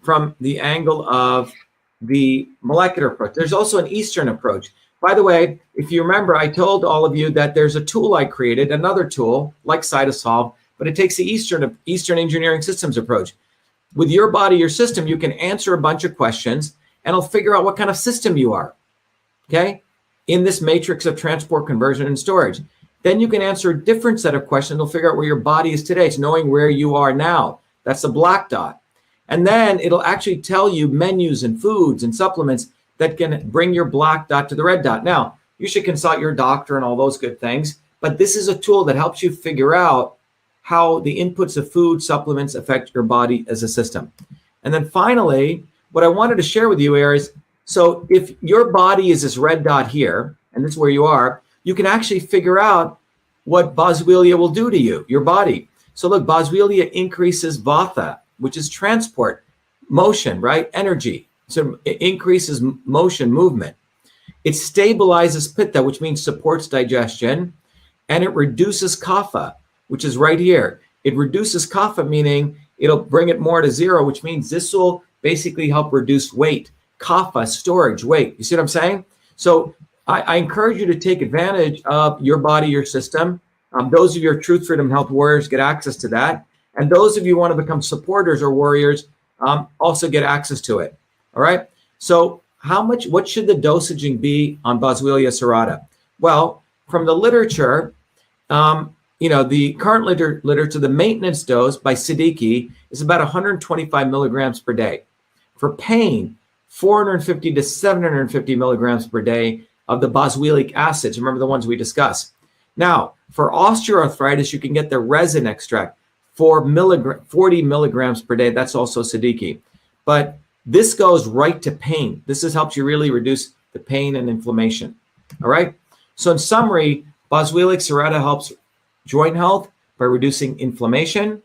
from the angle of the molecular approach. There's also an Eastern approach. By the way, if you remember, I told all of you that there's a tool I created, another tool like CytoSolve, but it takes the Eastern engineering systems approach. With your body, your system, you can answer a bunch of questions and it'll figure out what kind of system you are, okay, in this matrix of transport, conversion, and storage. Then you can answer a different set of questions. It'll figure out where your body is today. It's knowing where you are now. That's the black dot. And then it'll actually tell you menus and foods and supplements that can bring your black dot to the red dot. Now, you should consult your doctor and all those good things, but this is a tool that helps you figure out how the inputs of food supplements affect your body as a system. And then finally, what I wanted to share with you is, so if your body is this red dot here, and this is where you are, you can actually figure out what Boswellia will do to you, your body. So look, Boswellia increases Vata, which is transport, motion, right? Energy. So it increases motion, movement. It stabilizes Pitta, which means supports digestion, and it reduces Kapha, which is right here. It reduces Kapha, meaning it'll bring it more to zero, which means this will basically help reduce weight. Kapha, storage, weight. You see what I'm saying? So I encourage you to take advantage of your body, your system. Those of your Truth, Freedom, Health warriors get access to that. And those of you who want to become supporters or warriors also get access to it. All right. So what should the dosaging be on Boswellia serrata? Well, from the literature, the current literature, the maintenance dose by Siddiqui is about 125 milligrams per day. For pain, 450 to 750 milligrams per day of the boswellic acids. Remember the ones we discussed. Now, for osteoarthritis, you can get the resin extract, 40 milligrams per day. That's also Siddiqui. But this goes right to pain. This helps you really reduce the pain and inflammation. All right. So in summary, Boswellic serrata helps joint health by reducing inflammation.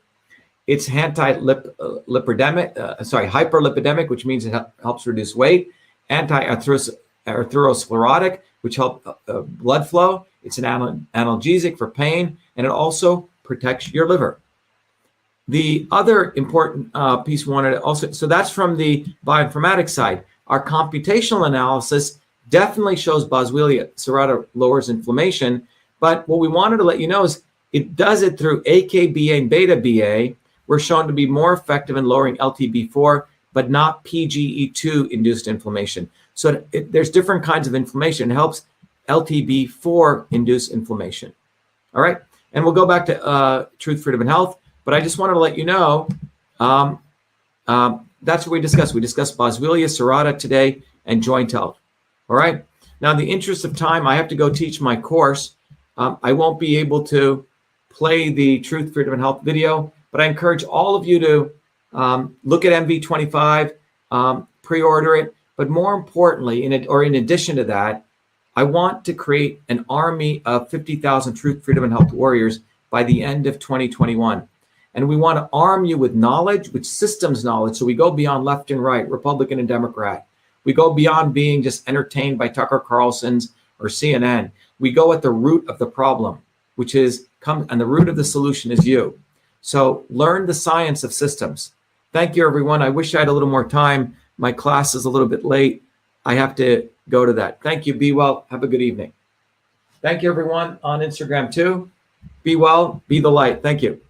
It's hyperlipidemic, which means it helps reduce weight. Anti-atherosclerotic, which helps blood flow. It's an analgesic for pain, and it also protects your liver. The other important piece we wanted to also, so that's from the bioinformatics side. Our computational analysis definitely shows Boswellia serrata lowers inflammation, but what we wanted to let you know is it does it through AKBA and beta BA. We're shown to be more effective in lowering LTB4, but not PGE2 induced inflammation. So there's different kinds of inflammation. It helps LTB4 induce inflammation. All right. And we'll go back to Truth, Freedom, and Health. But I just wanted to let you know, that's what we discussed. We discussed Boswellia serrata today and joint health. All right. Now, in the interest of time, I have to go teach my course. I won't be able to play the Truth, Freedom, and Health video, but I encourage all of you to look at MV25, pre-order it. But more importantly, in addition to that, I want to create an army of 50,000 Truth, Freedom, and Health warriors by the end of 2021. And we want to arm you with knowledge, with systems knowledge. So we go beyond left and right, Republican and Democrat. We go beyond being just entertained by Tucker Carlson's or CNN. We go at the root of the problem. which is and the root of the solution is you. So learn the science of systems. Thank you, everyone. I wish I had a little more time. My class is a little bit late. I have to go to that. Thank you. Be well. Have a good evening. Thank you, everyone on Instagram too. Be well. Be the light. Thank you.